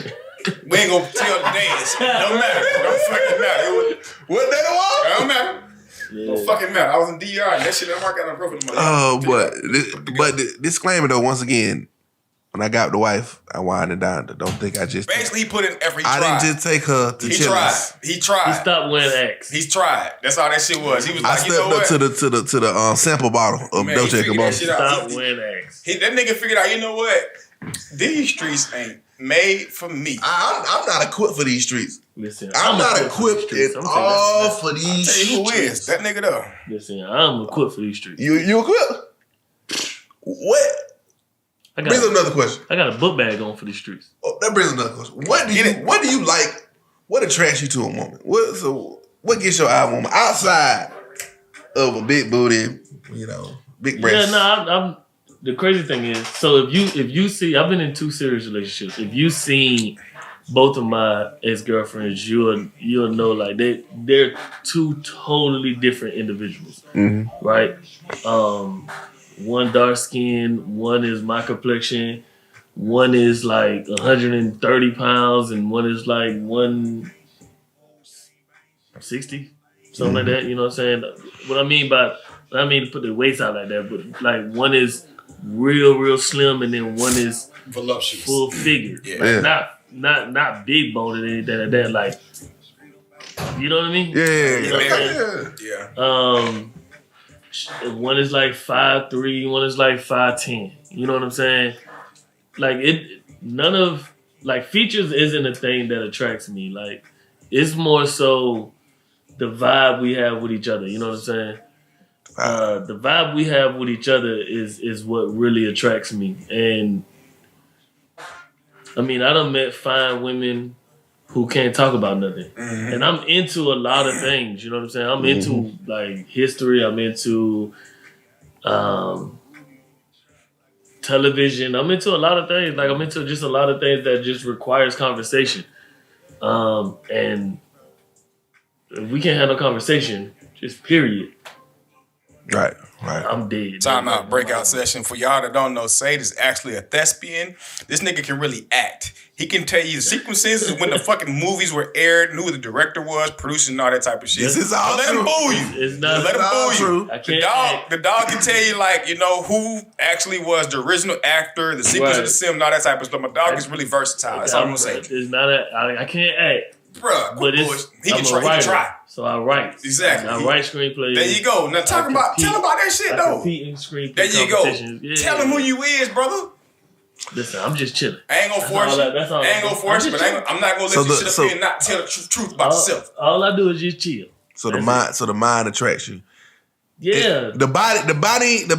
Speaker 2: We ain't gonna tell the days. Don't matter. Don't fucking matter.
Speaker 3: What day it was?
Speaker 2: Don't matter.
Speaker 4: Yeah.
Speaker 2: Don't fucking matter. I was in DR and that shit didn't work out on profit.
Speaker 3: Oh, but disclaimer though, once again, when I got the wife, I wined and dined her. Don't think I just
Speaker 2: Basically, he put in effort.
Speaker 3: I didn't just take her to
Speaker 2: He
Speaker 3: Chili's.
Speaker 2: tried. He tried.
Speaker 4: He stopped wearing X.
Speaker 2: He's tried. That's all that shit was. He was
Speaker 3: I
Speaker 2: like, you know
Speaker 3: stepped up
Speaker 2: what?
Speaker 3: to the sample bottle of
Speaker 2: Man,
Speaker 3: Dolce
Speaker 2: he figured that
Speaker 3: Gabbana.
Speaker 2: shit out.
Speaker 4: Stop wearing X.
Speaker 2: That nigga figured out, you know what? These streets ain't made for me.
Speaker 3: I'm not equipped for these streets.
Speaker 4: Listen,
Speaker 3: I'm not equipped at all for these
Speaker 2: Tell you who
Speaker 3: streets.
Speaker 2: is that nigga though?
Speaker 4: Listen, I'm equipped for these streets.
Speaker 3: You equipped? What? Brings up another question.
Speaker 4: I got a book bag on for these streets.
Speaker 3: Oh, that brings up another question. What do you like? What attracts you to a woman? What gets your eye on a woman outside of a big booty, big breasts?
Speaker 4: Yeah, I'm the crazy thing is, so if you see, I've been in 2 serious relationships. If you seen both of my ex-girlfriends, you'll know like they're 2 totally different individuals, right? One dark skin, one is my complexion, one is like 130 pounds, and one is like 160, something like that. You know what I'm saying? What I mean to put the weights out like that, but like one is real slim, and then one is
Speaker 2: Voluptuous.
Speaker 4: full figure.
Speaker 2: Yeah.
Speaker 4: Like, not big boned or anything like that. Like, you know what I mean?
Speaker 3: Yeah.
Speaker 4: One is like 5'3", one is like 5'10". You know what I'm saying? Like none of like features isn't a thing that attracts me. Like, it's more so the vibe we have with each other. You know what I'm saying? The vibe we have with each other is what really attracts me. And I mean, I done met fine women who can't talk about nothing.
Speaker 2: Mm-hmm.
Speaker 4: And I'm into a lot of things, you know what I'm saying? I'm into like history, I'm into television, I'm into a lot of things. Like I'm into just a lot of things that just requires conversation. And if we can't have no conversation, just period,
Speaker 3: Right.
Speaker 4: I'm dead.
Speaker 2: Time out, breakout session. For y'all that don't know, Sade is actually a thespian. This nigga can really act. He can tell you the sequences when the fucking movies were aired, and who the director was, producing, and all that type of shit.
Speaker 3: This is all
Speaker 2: Let him
Speaker 3: true.
Speaker 2: fool you.
Speaker 4: It's not
Speaker 2: Let him fool
Speaker 3: true.
Speaker 2: you.
Speaker 4: I
Speaker 2: The
Speaker 4: can't
Speaker 2: dog,
Speaker 4: act.
Speaker 2: the dog can tell you, like, you know, who actually was the original actor, the sequence of the sim, and all that type of stuff. My dog is really versatile. That's all I'm gonna say.
Speaker 4: It's not I can't act.
Speaker 2: Bruh,
Speaker 4: But
Speaker 2: quit
Speaker 4: it's
Speaker 2: bullshit. He
Speaker 4: I'm
Speaker 2: can
Speaker 4: a
Speaker 2: try. He can
Speaker 4: writer,
Speaker 2: try.
Speaker 4: so I write.
Speaker 2: Exactly.
Speaker 4: I write screenplays.
Speaker 2: There you go. Now tell him about that shit
Speaker 4: I
Speaker 2: though.
Speaker 4: compete in screenplay
Speaker 2: There you go.
Speaker 4: competitions. Yeah.
Speaker 2: Tell him who you is, brother.
Speaker 4: Listen, I'm just chilling.
Speaker 2: I ain't gonna force you.
Speaker 4: That's all.
Speaker 2: I ain't gonna force you, but I'm not gonna let
Speaker 3: So
Speaker 2: you
Speaker 3: the-
Speaker 2: sit up
Speaker 3: so-
Speaker 2: here and not tell the truth about yourself.
Speaker 4: All I do is just chill.
Speaker 3: So
Speaker 4: That's
Speaker 3: the mind attracts you.
Speaker 4: Yeah,
Speaker 3: The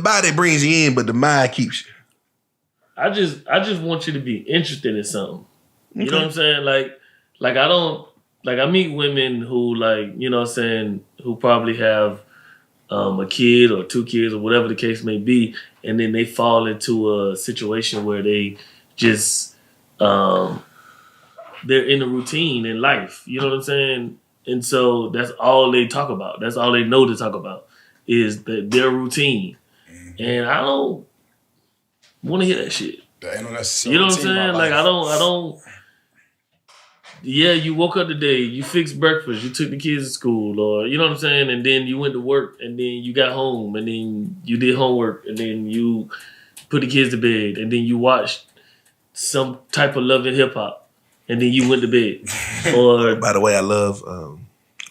Speaker 3: body brings you in, but the mind keeps you.
Speaker 4: I just want you to be interested in something. You know what I'm saying? Like I don't like I meet women who like, you know what I'm saying, who probably have a kid or two kids or whatever the case may be, and then they fall into a situation where they just they're in a routine in life. You know what I'm saying? And so that's all they talk about. That's all they know to talk about is their routine. And I don't want to hear that shit.
Speaker 2: There ain't no necessary
Speaker 4: You know what I'm
Speaker 2: routine in my
Speaker 4: saying? Like I
Speaker 2: life.
Speaker 4: don't. Yeah, you woke up today, you fixed breakfast, you took the kids to school, or you know what I'm saying, and then you went to work, and then you got home, and then you did homework, and then you put the kids to bed, and then you watched some type of Love and Hip Hop, and then you went to bed. Or
Speaker 3: By the way, I love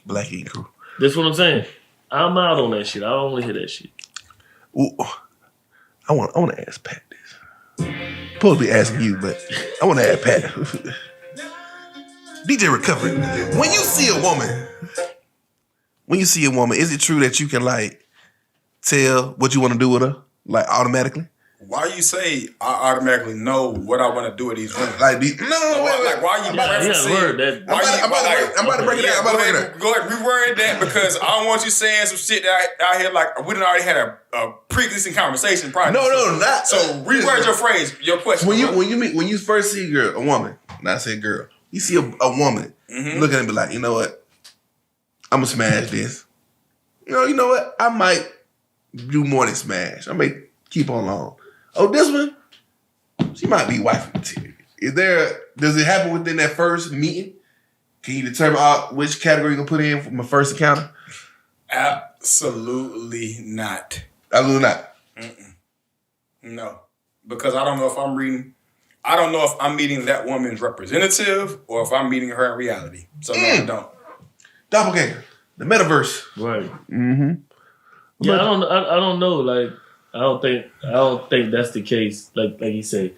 Speaker 3: Black Eating Crew.
Speaker 4: that's what I'm saying. I'm out on that shit. I don't want to hear that shit.
Speaker 3: Ooh, I want to ask Pat this. Supposed to be asking you, but I want to ask Pat. DJ Recovery. When you see a woman, is it true that you can like tell what you want to do with her, like automatically?
Speaker 2: Why you say I automatically know what I want to do with these women?
Speaker 3: Like, wait.
Speaker 2: Like why you preferencing?
Speaker 4: word that.
Speaker 3: I'm about to break it down.
Speaker 2: Go ahead, reword that because I don't want you saying some shit that out here like we done already had a pre-existing conversation. Probably.
Speaker 3: No, not.
Speaker 2: So reword your phrase, your question.
Speaker 3: When you first see a woman, and I say girl, you see a woman,
Speaker 2: Mm-hmm.
Speaker 3: look at it and be like, you know what? I'm gonna smash this. You know what? I might do more than smash. I may keep on long. Oh, this one, she might be wifey material. Does it happen within that first meeting? Can you determine which category you're gonna put in from a first encounter?
Speaker 2: Absolutely not.
Speaker 3: Absolutely not.
Speaker 2: No, because I don't know if I'm meeting that woman's representative or if I'm meeting her in reality. So no, I don't.
Speaker 3: Doppelganger, the metaverse.
Speaker 4: Right.
Speaker 3: Mm-hmm.
Speaker 4: Yeah, I don't know. Like, I don't think that's the case. Like you say,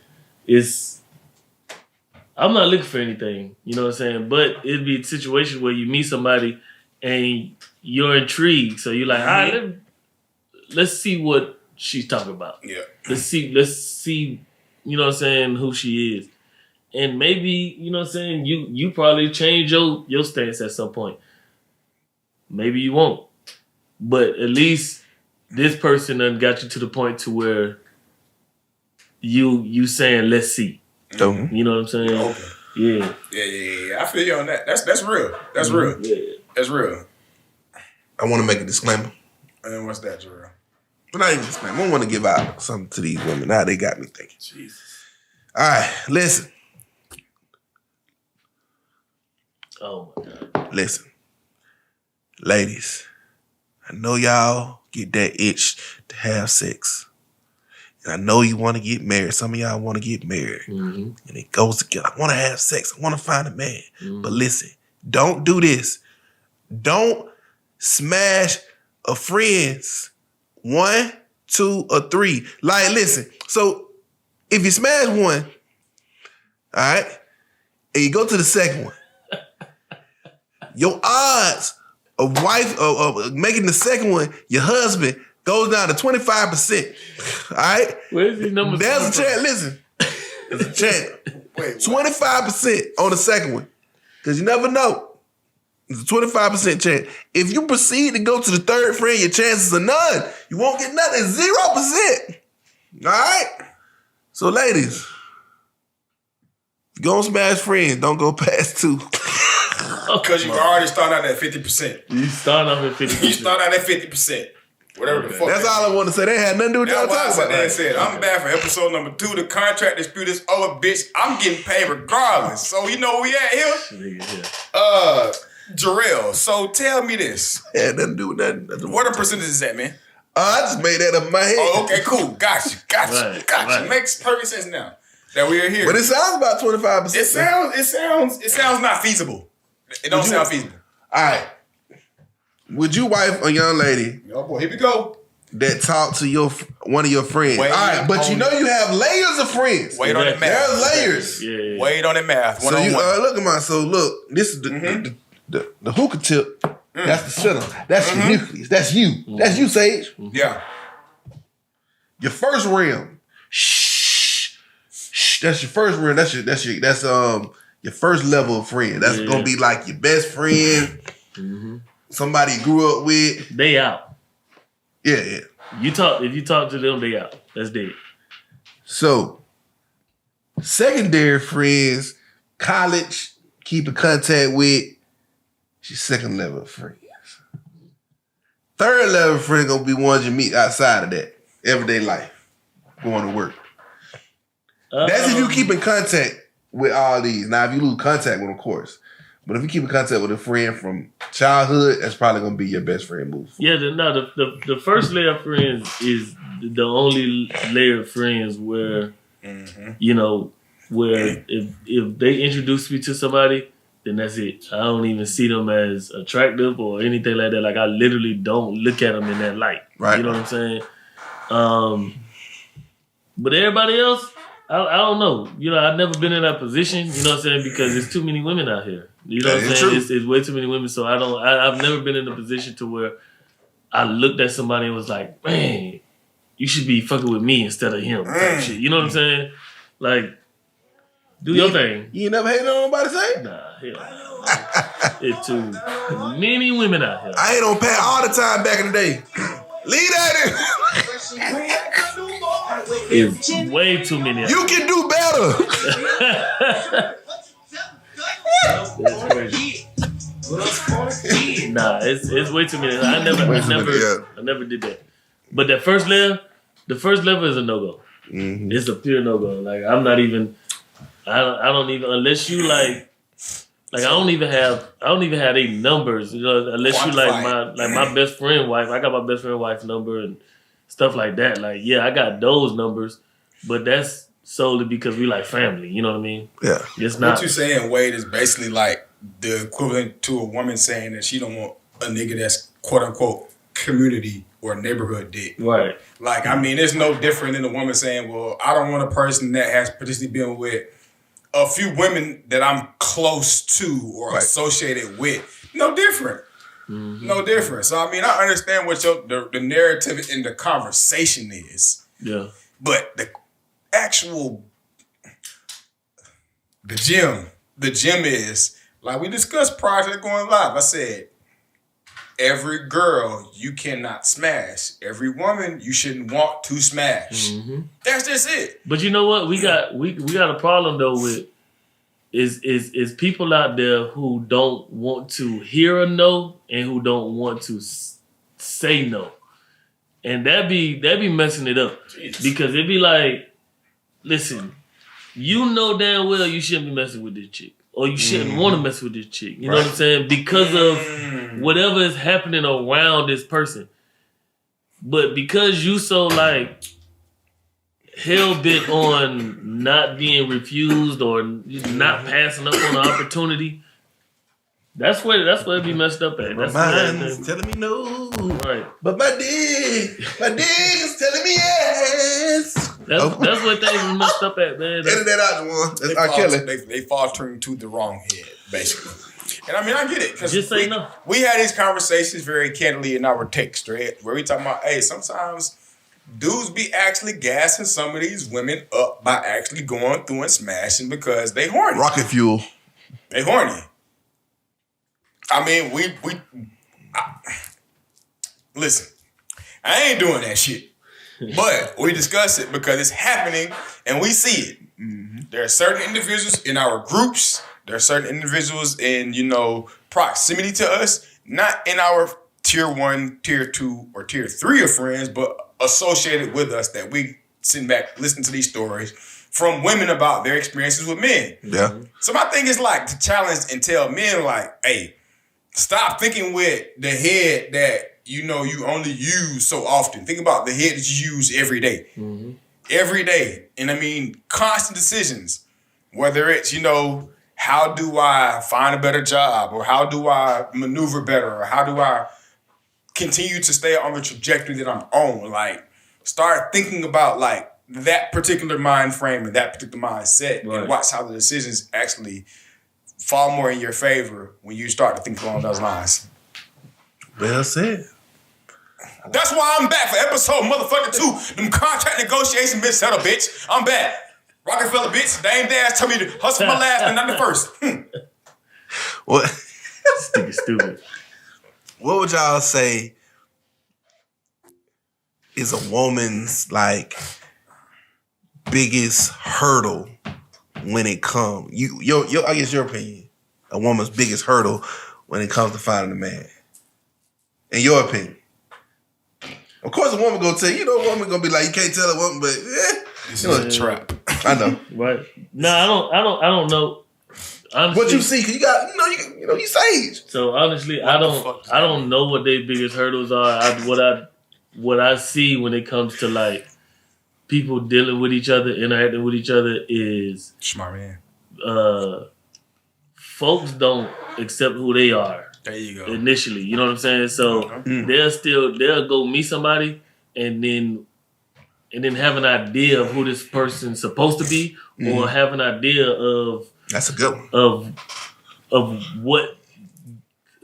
Speaker 4: I'm not looking for anything. You know what I'm saying? But it'd be a situation where you meet somebody and you're intrigued. So you're like, all right, let's see what she's talking about.
Speaker 2: Yeah.
Speaker 4: Let's see. You know what I'm saying? Who she is, and maybe you know what I'm saying. You probably change your stance at some point. Maybe you won't. But at least this person done got you to the point to where you saying let's see.
Speaker 3: Mm-hmm.
Speaker 4: You know what I'm saying?
Speaker 2: Okay.
Speaker 4: Yeah.
Speaker 2: Yeah. I feel you on that. That's real. That's real.
Speaker 4: Yeah.
Speaker 2: That's real.
Speaker 3: I want to make a disclaimer.
Speaker 2: And then what's that, Jarrell?
Speaker 3: But not even a disclaimer. I want to give out something to these women. Now they got me thinking.
Speaker 2: Jesus.
Speaker 3: All right, listen.
Speaker 4: Oh my God.
Speaker 3: Listen. Ladies, I know y'all get that itch to have sex. And I know you want to get married. Some of y'all want to get married.
Speaker 4: Mm-hmm.
Speaker 3: And it goes together. I want to have sex. I want to find a man.
Speaker 4: Mm-hmm.
Speaker 3: But listen, don't do this. Don't smash a friend's 1, 2, or 3. Like, listen. So if you smash one, all right, and you go to the second one, your odds of making the second one your husband goes down to 25%. All right?
Speaker 4: Where's these numbers?
Speaker 3: There's a chance. Listen. There's a chance.
Speaker 2: Wait,
Speaker 3: 25% on the second one. Because you never know. It's a 25% chance. If you proceed to go to the third friend, your chances are none. You won't get nothing. 0%. All right? So, ladies, if you're going to smash friends, don't go past 2.
Speaker 2: Because you already start out at 50%.
Speaker 4: You start off at 50%.
Speaker 2: You start out at 50%. Whatever the fuck.
Speaker 3: That's all I want to say. They had nothing to do with y'all
Speaker 2: That's why
Speaker 3: talking
Speaker 2: I
Speaker 3: about.
Speaker 2: said, I'm back for episode number 2. The contract dispute is over, bitch. I'm getting paid regardless. So you know where we at here? Jarrell, so tell me this.
Speaker 3: Had nothing to do with nothing.
Speaker 2: What the percentage is that, man?
Speaker 3: I just made that up in my head.
Speaker 2: Oh, okay, cool. Got you.
Speaker 4: Right.
Speaker 2: Makes perfect sense now that we are here.
Speaker 3: But it sounds about 25%.
Speaker 2: It sounds not feasible. It don't sound feasible.
Speaker 3: All right. Would you wife a young lady
Speaker 2: Oh boy, here we go.
Speaker 3: that talk to one of your friends?
Speaker 2: Wait,
Speaker 3: all right, but you know you have layers of friends.
Speaker 2: Wait on the math.
Speaker 3: There's layers.
Speaker 4: Yeah.
Speaker 2: Wait on the math.
Speaker 3: So you
Speaker 2: One-on-one.
Speaker 3: look at mine. So look, this is the hookah tip. That's the center. That's your nucleus. That's you. That's you, Sage.
Speaker 2: Yeah.
Speaker 3: Your first rim. Shh. That's your first rim. That's your first level of friend. That's gonna be like your best friend. Somebody you grew up with.
Speaker 4: They out.
Speaker 3: Yeah.
Speaker 4: If you talk to them, they out. That's dead.
Speaker 3: So, secondary friends, college, keep in contact with, your second level of friends. Third level of friends gonna be ones you meet outside of that, everyday life, going to work. That's if you keep in contact with all these. Now, if you lose contact with them, of course. But if you keep in contact with a friend from childhood, that's probably gonna be your best friend move.
Speaker 4: Yeah, the first layer of friends is the only layer of friends where where if they introduce me to somebody, then that's it. I don't even see them as attractive or anything like that. Like I literally don't look at them in that light.
Speaker 3: Right.
Speaker 4: You know what I'm saying? But everybody else, I don't know. You know, I've never been in that position. You know what I'm saying? Because there's too many women out here. You know what I'm saying? It's way too many women. So I've never been in a position to where I looked at somebody and was like, man, you should be fucking with me instead of him. Type shit. You know what I'm saying? Like, do your thing.
Speaker 3: You ain't never hated on nobody, say?
Speaker 4: Nah, hell no. It's too many women out here.
Speaker 3: I hate on Pat all the time back in the day. Leave that in.
Speaker 4: It's way too many out
Speaker 3: You can do better.
Speaker 4: That's crazy. Nah, it's way too many. I never did that. But the first level is a no-go. Mm-hmm. It's a pure no-go. Like I'm not even. I don't even unless you like I don't even have any numbers. You know, unless you like my best friend wife. I got my best friend wife's number and stuff like that. Like yeah, I got those numbers, but that's solely because we like family. You know what I mean?
Speaker 3: Yeah.
Speaker 4: It's not.
Speaker 2: What you saying, Wade, is basically like the equivalent to a woman saying that she don't want a nigga that's quote unquote community or neighborhood dick.
Speaker 4: Right.
Speaker 2: Like, I mean, it's no different than a woman saying, well, I don't want a person that has particularly been with a few women that I'm close to or associated with. No different. Mm-hmm. No different. So, I mean, I understand what the narrative in the conversation is.
Speaker 4: Yeah.
Speaker 2: But the actual, the gym is, like we discussed prior to going live, I said, every girl you cannot smash. Every woman you shouldn't want to smash. Mm-hmm. That's just it.
Speaker 4: But you know what? We got a problem though with is people out there who don't want to hear a no and who don't want to say no, and that be messing it up. Jesus. Because it be like, listen, you know damn well you shouldn't be messing with this chick. Or you shouldn't want to mess with this chick. You know what I'm saying? Because of whatever is happening around this person. But because you so like hell-bent on not being refused or not passing up on an opportunity, that's where it be messed up at. That's
Speaker 3: my mind's telling me no.
Speaker 4: Right.
Speaker 3: But my dick is telling me yes.
Speaker 4: That's what things is messed up at, man.
Speaker 3: Edit that out, one. That's R. Kelly.
Speaker 2: They faltering to the wrong head, basically. And I mean, I get it.
Speaker 4: Just say no.
Speaker 2: We had these conversations very candidly in our text, right? Where we talking about, hey, sometimes dudes be actually gassing some of these women up by actually going through and smashing because they horny.
Speaker 3: Rocket fuel.
Speaker 2: They horny. I mean, listen, I ain't doing that shit. But we discuss it because it's happening and we see it. Mm-hmm. There are certain individuals in our groups. There are certain individuals in, proximity to us, not in our tier 1, tier 2, or tier 3 of friends, but associated with us that we sit back, listen to these stories from women about their experiences with men.
Speaker 3: Yeah.
Speaker 2: So my thing is like to challenge and tell men like, hey, stop thinking with the head that, you only use so often. Think about the head that you use every day. Mm-hmm. Every day. And I mean, constant decisions. Whether it's, how do I find a better job? Or how do I maneuver better? Or how do I continue to stay on the trajectory that I'm on? Like, start thinking about, like, that particular mind frame and that particular mindset. Right. And watch how the decisions actually fall more in your favor when you start to think along those lines.
Speaker 3: Well said.
Speaker 2: That's why I'm back for episode motherfucking 2. Them contract negotiation bitch settle, bitch. I'm back. Rockefeller bitch. Dame Dash told me to hustle my last and not the first.
Speaker 3: What?
Speaker 4: Stupid.
Speaker 3: What would y'all say is a woman's biggest hurdle when it comes? I guess your opinion. A woman's biggest hurdle when it comes to finding a man. In your opinion. Of course, a woman gonna tell you. A woman gonna be like, you can't tell a woman, but
Speaker 2: this is a trap.
Speaker 3: I know.
Speaker 4: Right? No, I don't know. Honestly,
Speaker 3: what you see? Cause you got, you sage.
Speaker 4: So honestly, I don't know what their biggest hurdles are. What I see when it comes to like people dealing with each other, interacting with each other is
Speaker 2: smart man.
Speaker 4: Folks don't accept who they are.
Speaker 2: There you go.
Speaker 4: Initially, you know what I'm saying? So they'll go meet somebody and then have an idea of who this person's supposed to be, or have an idea of
Speaker 3: that's a good one
Speaker 4: of what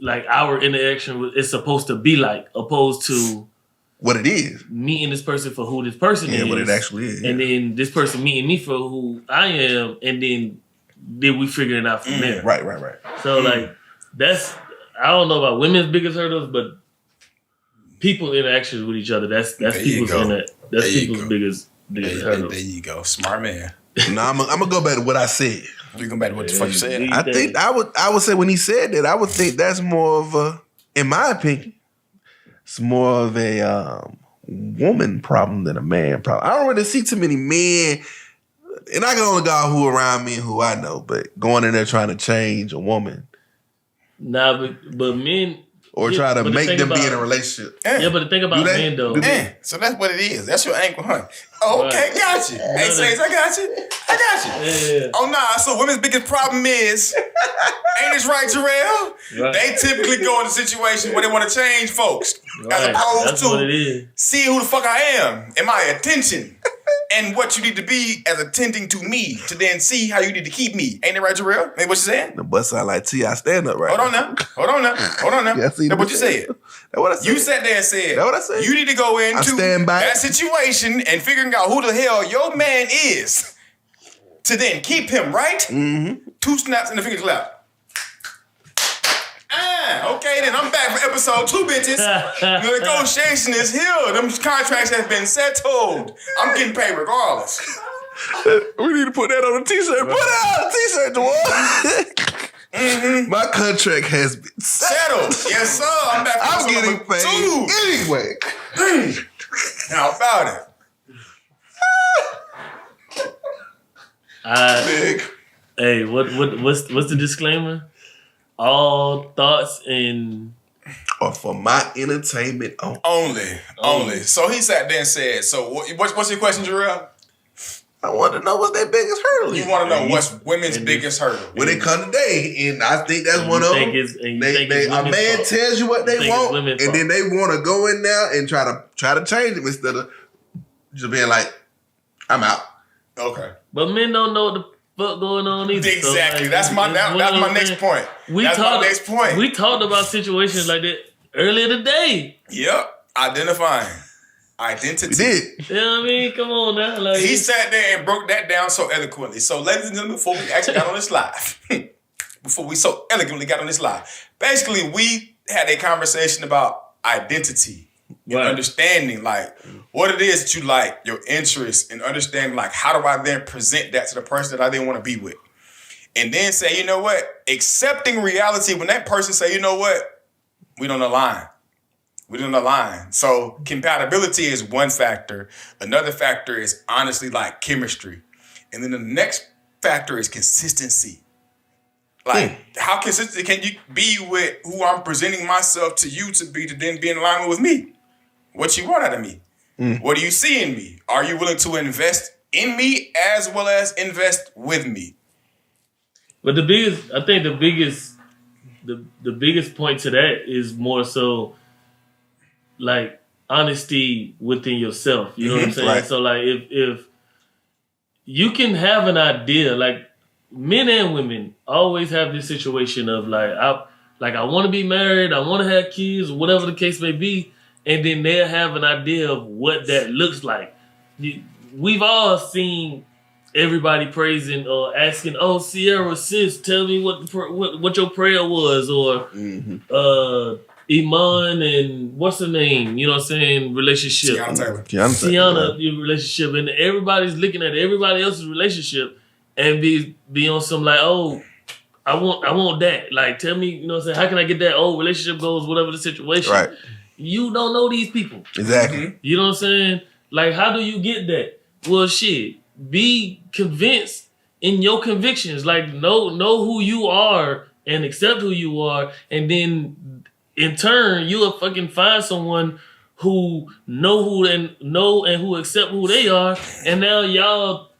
Speaker 4: like our interaction is supposed to be like, opposed to
Speaker 3: what it is.
Speaker 4: Meeting this person for who this person is,
Speaker 3: what it actually is,
Speaker 4: and then this person meeting me for who I am, and then we figure it out from there.
Speaker 3: Right.
Speaker 4: So like that's. I don't know about women's biggest hurdles, but people interactions with each other. That's people's biggest hurdles.
Speaker 2: There you go, smart man.
Speaker 3: No, I'm gonna go back to what I said.
Speaker 2: You go back to what the fuck you said.
Speaker 3: I think I would say when he said that, I would think that's more of a, in my opinion, it's more of a woman problem than a man problem. I don't really see too many men, and I can only go who around me and who I know, but going in there trying to change a woman.
Speaker 4: Nah, but men...
Speaker 3: Or try to make them be in a relationship.
Speaker 4: Yeah, but the thing about men, though...
Speaker 2: So that's what it is. That's your angle, huh? Oh, okay, got you. Hey, Sage, I got you.
Speaker 4: Yeah.
Speaker 2: Oh, nah, so women's biggest problem is... ain't this right, Jarrell? Right. They typically go in a situation where they want to change folks.
Speaker 4: Right.
Speaker 2: As opposed
Speaker 4: that's
Speaker 2: to
Speaker 4: what it is.
Speaker 2: See who the fuck I am my attention. And what you need to be as attending to me to then see how you need to keep me. Ain't it right, Jarrell? Ain't what you saying?
Speaker 3: The bus sound like T.I. stand up right
Speaker 2: Hold on now.
Speaker 3: Yeah,
Speaker 2: that's what you said.
Speaker 3: That's what I said.
Speaker 2: You sat there and said,
Speaker 3: that's what I said.
Speaker 2: You need to go into that situation and figuring out who the hell your man is to then keep him, right?
Speaker 3: Mm-hmm.
Speaker 2: 2 snaps and the finger clap. Okay, then I'm back for episode 2, bitches. The negotiation is here. Them contracts have been settled. I'm getting paid regardless.
Speaker 3: We need to put that on a t-shirt. Put that on a t-shirt, Dwan. Mm-hmm. My contract has been settled.
Speaker 2: Yes, sir. I'm back for
Speaker 3: I'm getting paid
Speaker 2: 2.
Speaker 3: Anyway.
Speaker 2: How about
Speaker 3: it?
Speaker 4: Hey, what's the disclaimer? All thoughts and
Speaker 3: or for my entertainment
Speaker 2: only. So he sat there and said, "So what's your question, Jarrell?"
Speaker 3: I want to know what's their biggest hurdle.
Speaker 2: You want to know what's women's biggest hurdle
Speaker 3: when it comes today, and I think that's one of them. A man tells you what they want, and then they want to go in there and try to change it instead of just being like, "I'm out."
Speaker 2: Okay,
Speaker 4: but men don't know what the fuck going on either.
Speaker 2: Exactly.
Speaker 4: So, like,
Speaker 2: that's my next point. That's my next point.
Speaker 4: We talked about situations like that earlier today.
Speaker 2: Yep. Identifying. identity.
Speaker 3: We did.
Speaker 4: You know what I mean? Come on now. Like,
Speaker 2: He sat there and broke that down so eloquently. So, ladies and gentlemen, before we actually got on this live, basically, we had a conversation about identity and understanding, like, what it is that you like, your interests, and understanding, like, how do I then present that to the person that I didn't want to be with? And then say, you know what? Accepting reality when that person say, you know what? We don't align. We don't align. So compatibility is one factor. Another factor is honestly like chemistry. And then the next factor is consistency. Like, how consistent can you be with who I'm presenting myself to you to be to then be in alignment with me? What you want out of me? What do you see in me? Are you willing to invest in me as well as invest with me?
Speaker 4: But the biggest point to that is more so like honesty within yourself. You know what I'm saying?
Speaker 3: Right.
Speaker 4: So like if you can have an idea, like men and women always have this situation of I want to be married, I want to have kids, whatever the case may be, and then they'll have an idea of what that looks like. We've all seen everybody praising or asking, "Oh, Sierra, sis, tell me what your prayer was," or Iman and what's her name? You know what I'm saying? Relationship. Tiana, your relationship, and everybody's looking at everybody else's relationship and be on some like, "Oh, I want that." Like, tell me, you know what I'm saying? How can I get that? Oh, relationship goals, whatever the situation.
Speaker 3: Right.
Speaker 4: You don't know these people.
Speaker 3: Exactly.
Speaker 4: You know what I'm saying? Like, how do you get that? Well, shit. Be convinced in your convictions. Like, know who you are and accept who you are, and then in turn, you'll fucking find someone who know and who accept who they are. And now y'all,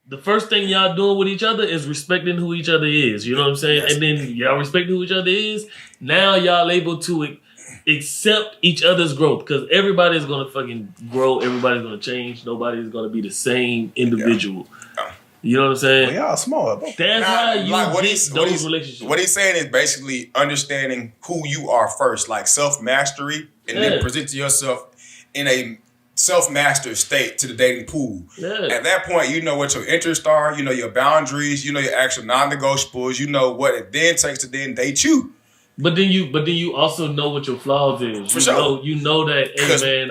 Speaker 4: the first thing y'all doing with each other is respecting who each other is. You know what I'm saying? Yes. And then y'all respect who each other is. Now y'all able to accept each other's growth, because everybody's gonna fucking grow. Everybody's gonna change. Nobody's gonna be the same individual. Yeah. You know what I'm saying?
Speaker 3: Well, y'all small.
Speaker 4: That's how you get those relationships.
Speaker 2: What he's saying is basically understanding who you are first, like self-mastery, and then present yourself in a self-mastered state to the dating pool. Yeah. At that point, you know what your interests are, you know your boundaries, you know your actual non-negotiables, you know what it then takes to then date you.
Speaker 4: But then you also know what your flaws is. You know that, hey man,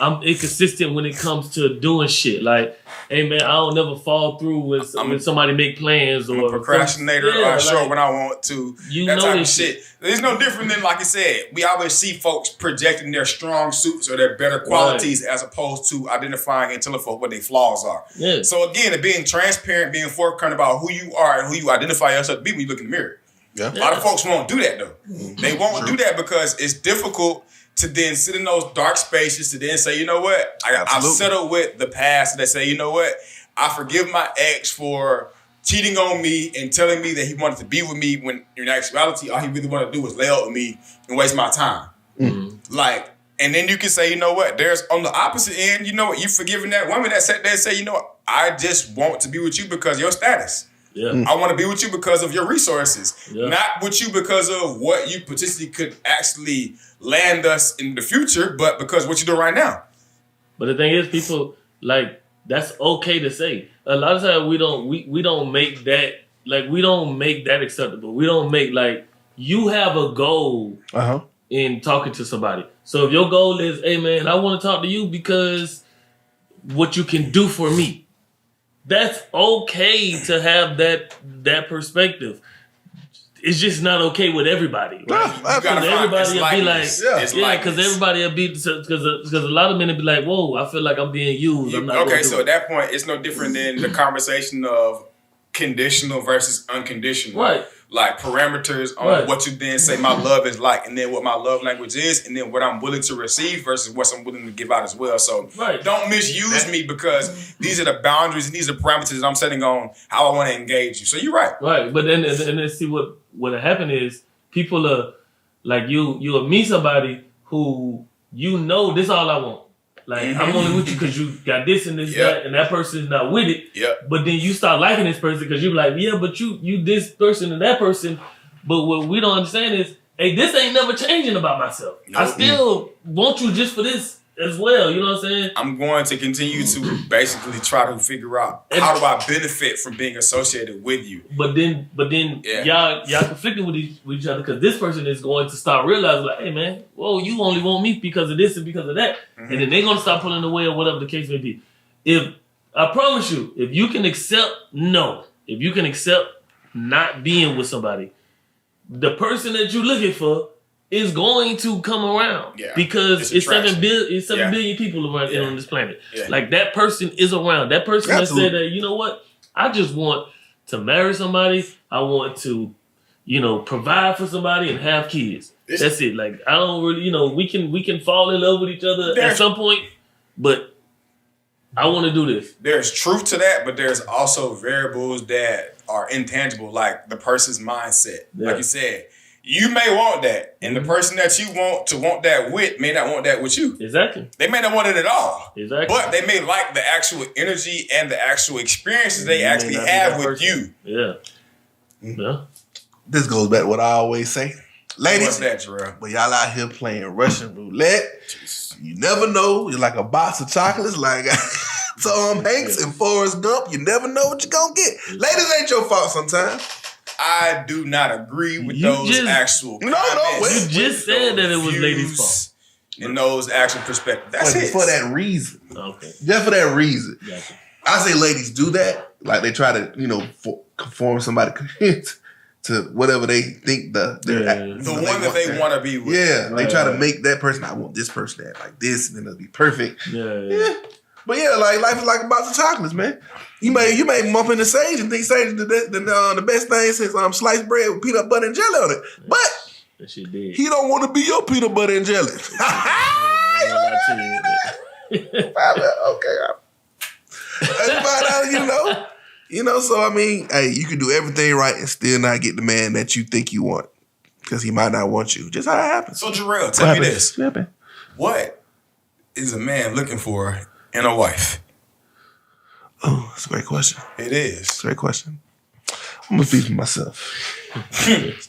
Speaker 4: I'm inconsistent when it comes to doing shit. Like, hey man, I don't never fall through when somebody make plans, or
Speaker 2: I'm a procrastinator, or I show up when I want to. That type of shit. It's no different than, like I said, we always see folks projecting their strong suits or their better qualities as opposed to identifying and telling folks what their flaws are. Yeah. So again, being transparent, being forthcoming about who you are and who you identify yourself to be when you look in the mirror. Yeah. A lot of folks won't do that though. They won't do that because it's difficult to then sit in those dark spaces to then say, you know what, I've settled with the past, and they say, you know what, I forgive my ex for cheating on me and telling me that he wanted to be with me when in actuality all he really wanted to do was lay out with me and waste my time. Like, and then you can say, you know what, there's on the opposite end, you know what, you forgiving that woman that sat there and say, you know what, I just want to be with you because of your status. Yeah. I want to be with you because of your resources, not with you because of what you potentially could actually land us in the future, but because what you're doing right now.
Speaker 4: But the thing is, people, like, that's okay to say. A lot of times we don't make that, like, we don't make that acceptable. We don't make, like, you have a goal in talking to somebody. So if your goal is, hey man, I want to talk to you because what you can do for me. That's okay to have that perspective. It's just not okay with everybody. Right? Because everybody will be like, because everybody will be, because a lot of men will be like, whoa, I feel like I'm being used. I'm not
Speaker 2: so at that point, it's no different than the conversation of conditional versus unconditional. Right. Like parameters on what you then say my love is like, and then what my love language is, and then what I'm willing to receive versus what I'm willing to give out as well. So don't misuse me, because these are the boundaries and these are the parameters that I'm setting on how I want to engage you. So you're right.
Speaker 4: Right. But then see what happened is people are like, you'll meet somebody who you know this all I want. Like, I'm only with you because you got this and this, that, and that person's not with it. Yep. But then you start liking this person because you're like, yeah, but you this person and that person. But what we don't understand is, hey, this ain't never changing about myself. Nope. I still want you just for this as well. You know what I'm saying?
Speaker 2: I'm going to continue to basically try to figure out how do I benefit from being associated with you.
Speaker 4: But then, y'all conflicting with each other because this person is going to start realizing like, hey man, whoa, you only want me because of this and because of that, and then they're gonna start pulling away or whatever the case may be. If I promise you, if you can accept not being with somebody, the person that you're looking for is going to come around because it's 7 billion people around on this planet. Yeah. Like that person is around. That person that said that, you know what? I just want to marry somebody. I want to, provide for somebody and have kids. That's it. Like I don't really, we can fall in love with each other at some point, but I want to do this.
Speaker 2: There's truth to that, but there's also variables that are intangible, like the person's mindset. Yeah. Like you said, you may want that, and the person that you want that with may not want that with you.
Speaker 4: Exactly.
Speaker 2: They may not want it at all.
Speaker 4: Exactly.
Speaker 2: But they may like the actual energy and the actual experiences they actually have with you.
Speaker 4: Yeah. Yeah.
Speaker 3: This goes back to what I always say. Ladies,
Speaker 2: what's that, Jarrell?
Speaker 3: But y'all out here playing Russian roulette. Jeez. You never know. You're like a box of chocolates, like Tom Hanks and Forrest Gump. You never know what you're going to get. Ladies ain't your fault sometimes.
Speaker 2: I do not agree with those actual comments.
Speaker 3: You
Speaker 4: just said that it was ladies' fault.
Speaker 2: In those actual perspectives. That's it.
Speaker 3: For that reason.
Speaker 4: Okay.
Speaker 3: Just for that reason.
Speaker 4: Gotcha.
Speaker 3: I say ladies do that. Like they try to, conform somebody to whatever they think the
Speaker 2: one that they want to be with.
Speaker 3: Yeah, they try to make that person. I want this person to act like this, and then it'll be perfect.
Speaker 4: Yeah.
Speaker 3: But yeah, like life is like a box of chocolates, man. You may bump into Sage and think Sage is the best thing since sliced bread with peanut butter and jelly on it. But
Speaker 4: that shit did.
Speaker 3: He don't want to be your peanut butter and jelly. Okay. So I mean, hey, you can do everything right and still not get the man that you think you want because he might not want you. Just how it happens.
Speaker 2: So Jarrell, tell me this: what is a man looking for in a wife?
Speaker 3: Oh, that's a great question.
Speaker 2: It is.
Speaker 3: It's a great question. I'm gonna speak for myself.
Speaker 2: As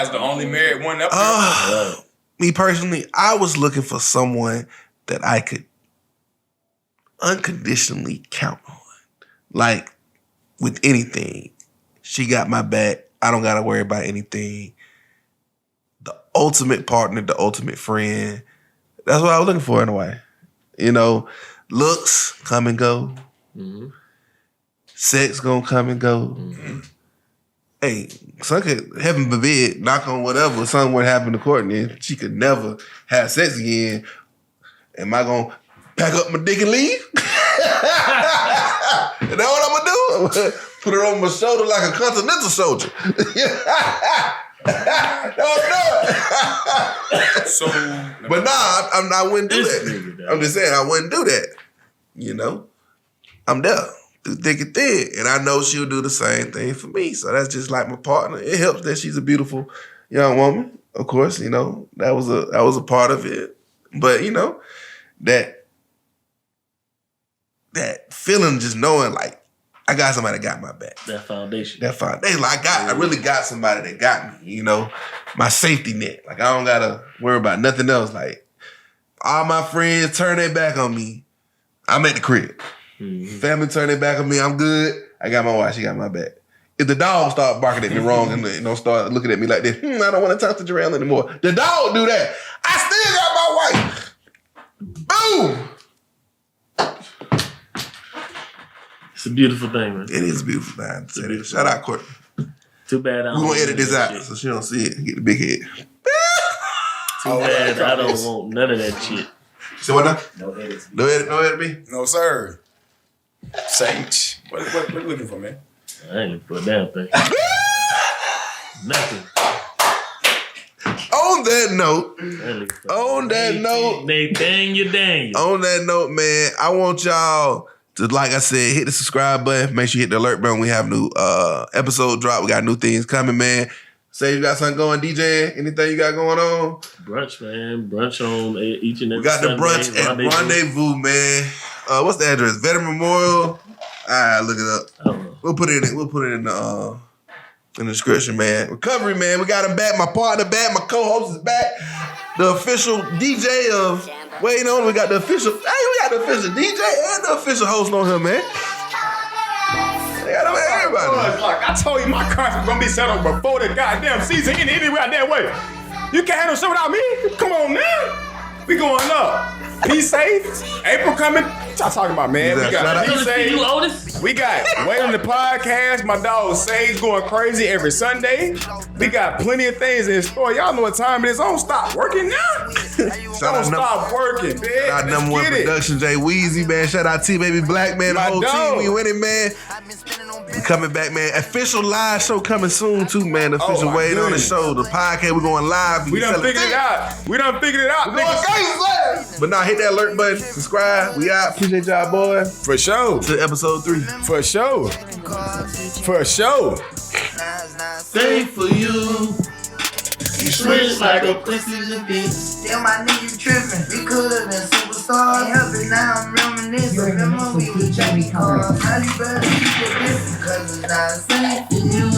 Speaker 2: the only married one up there.
Speaker 3: Me personally, I was looking for someone that I could unconditionally count on. Like, with anything. She got my back. I don't gotta worry about anything. The ultimate partner, the ultimate friend. That's what I was looking for in a way. Looks come and go. Mm-hmm. Sex gonna come and go. Mm-hmm. Hey, heaven forbid, knock on whatever, something would happen to Courtney and she could never have sex again. Am I gonna pack up my dick and leave? Is that what I'm gonna do? Put her on my shoulder like a continental soldier. But I wouldn't do that. I'm just saying I wouldn't do that. I'm there through thick and thin, and I know she'll do the same thing for me. So that's just like my partner. It helps that she's a beautiful young woman, of course. That was a part of it. But that feeling, just knowing like I got somebody that got my back.
Speaker 4: That foundation.
Speaker 3: I really got somebody that got me, my safety net. Like I don't gotta worry about nothing else. Like all my friends turn their back on me, I'm at the crib. Mm-hmm. Family turn their back on me, I'm good. I got my wife, she got my back. If the dog start barking at me wrong and start looking at me like this, I don't want to talk to Jarrell anymore. The dog do that. I still got my wife. Boom.
Speaker 4: It's a beautiful thing, man.
Speaker 3: It is a beautiful thing. Shout out, Courtney.
Speaker 4: Too bad I don't.
Speaker 3: We're going to edit this out so she don't see it and get the big head.
Speaker 4: Too bad I don't want none of that shit.
Speaker 3: So what now?
Speaker 1: No edits.
Speaker 3: No edit me?
Speaker 2: No, sir. Sage. What you looking for, man?
Speaker 4: I ain't looking for a damn thing. Nothing.
Speaker 3: On that note,
Speaker 4: Daniel.
Speaker 3: On that note, man, I want y'all to, like I said, hit the subscribe button. Make sure you hit the alert button. We have new episode drop. We got new things coming, man. Say you got something going, DJ? Anything you got going on?
Speaker 4: Brunch, man. Brunch on each and every
Speaker 3: We got the brunch at Rendezvous, man. What's the address? Veteran Memorial. Look it up.
Speaker 4: I don't know.
Speaker 3: We'll put it in the description, man. Recovery, man. We got him back. My partner back. My co-host is back. The official DJ of Waiting on, we got the official. Hey, we got the official DJ and the official host on here, man. They got everybody.
Speaker 2: Like I told you, my contract gonna be settled before the goddamn season ended any goddamn way. You can't handle shit without me. Come on now. We going up. Be safe. April coming. What y'all talking about, man? We got Be Safe.
Speaker 4: You Otis?
Speaker 2: We got Wade on the podcast. My dog Sage going crazy every Sunday. We got plenty of things in store. Y'all know what time it is. Don't stop working now. Don't stop working, man.
Speaker 3: Shout out number one production, Jay Weezy, man. Shout out T Baby Black, man. The whole team, we winning, man. We coming back, man. Official live show coming soon too, man. Official Wade on the show. The podcast, we going live.
Speaker 2: We done figured it out. We done figured it out, niggas.
Speaker 3: But now hit that alert button, subscribe. We out. Appreciate y'all, boy.
Speaker 2: For sure.
Speaker 3: To episode 3.
Speaker 2: For sure. For sure.
Speaker 4: Stay for you. You switch like a precision piece.
Speaker 5: Damn, my nigga trippin'. We could've been superstars. Help it now, I'm reminiscing.
Speaker 1: You're in the mix with DJ Recovery.
Speaker 5: Now you better keep it different, cause it's not safe for you.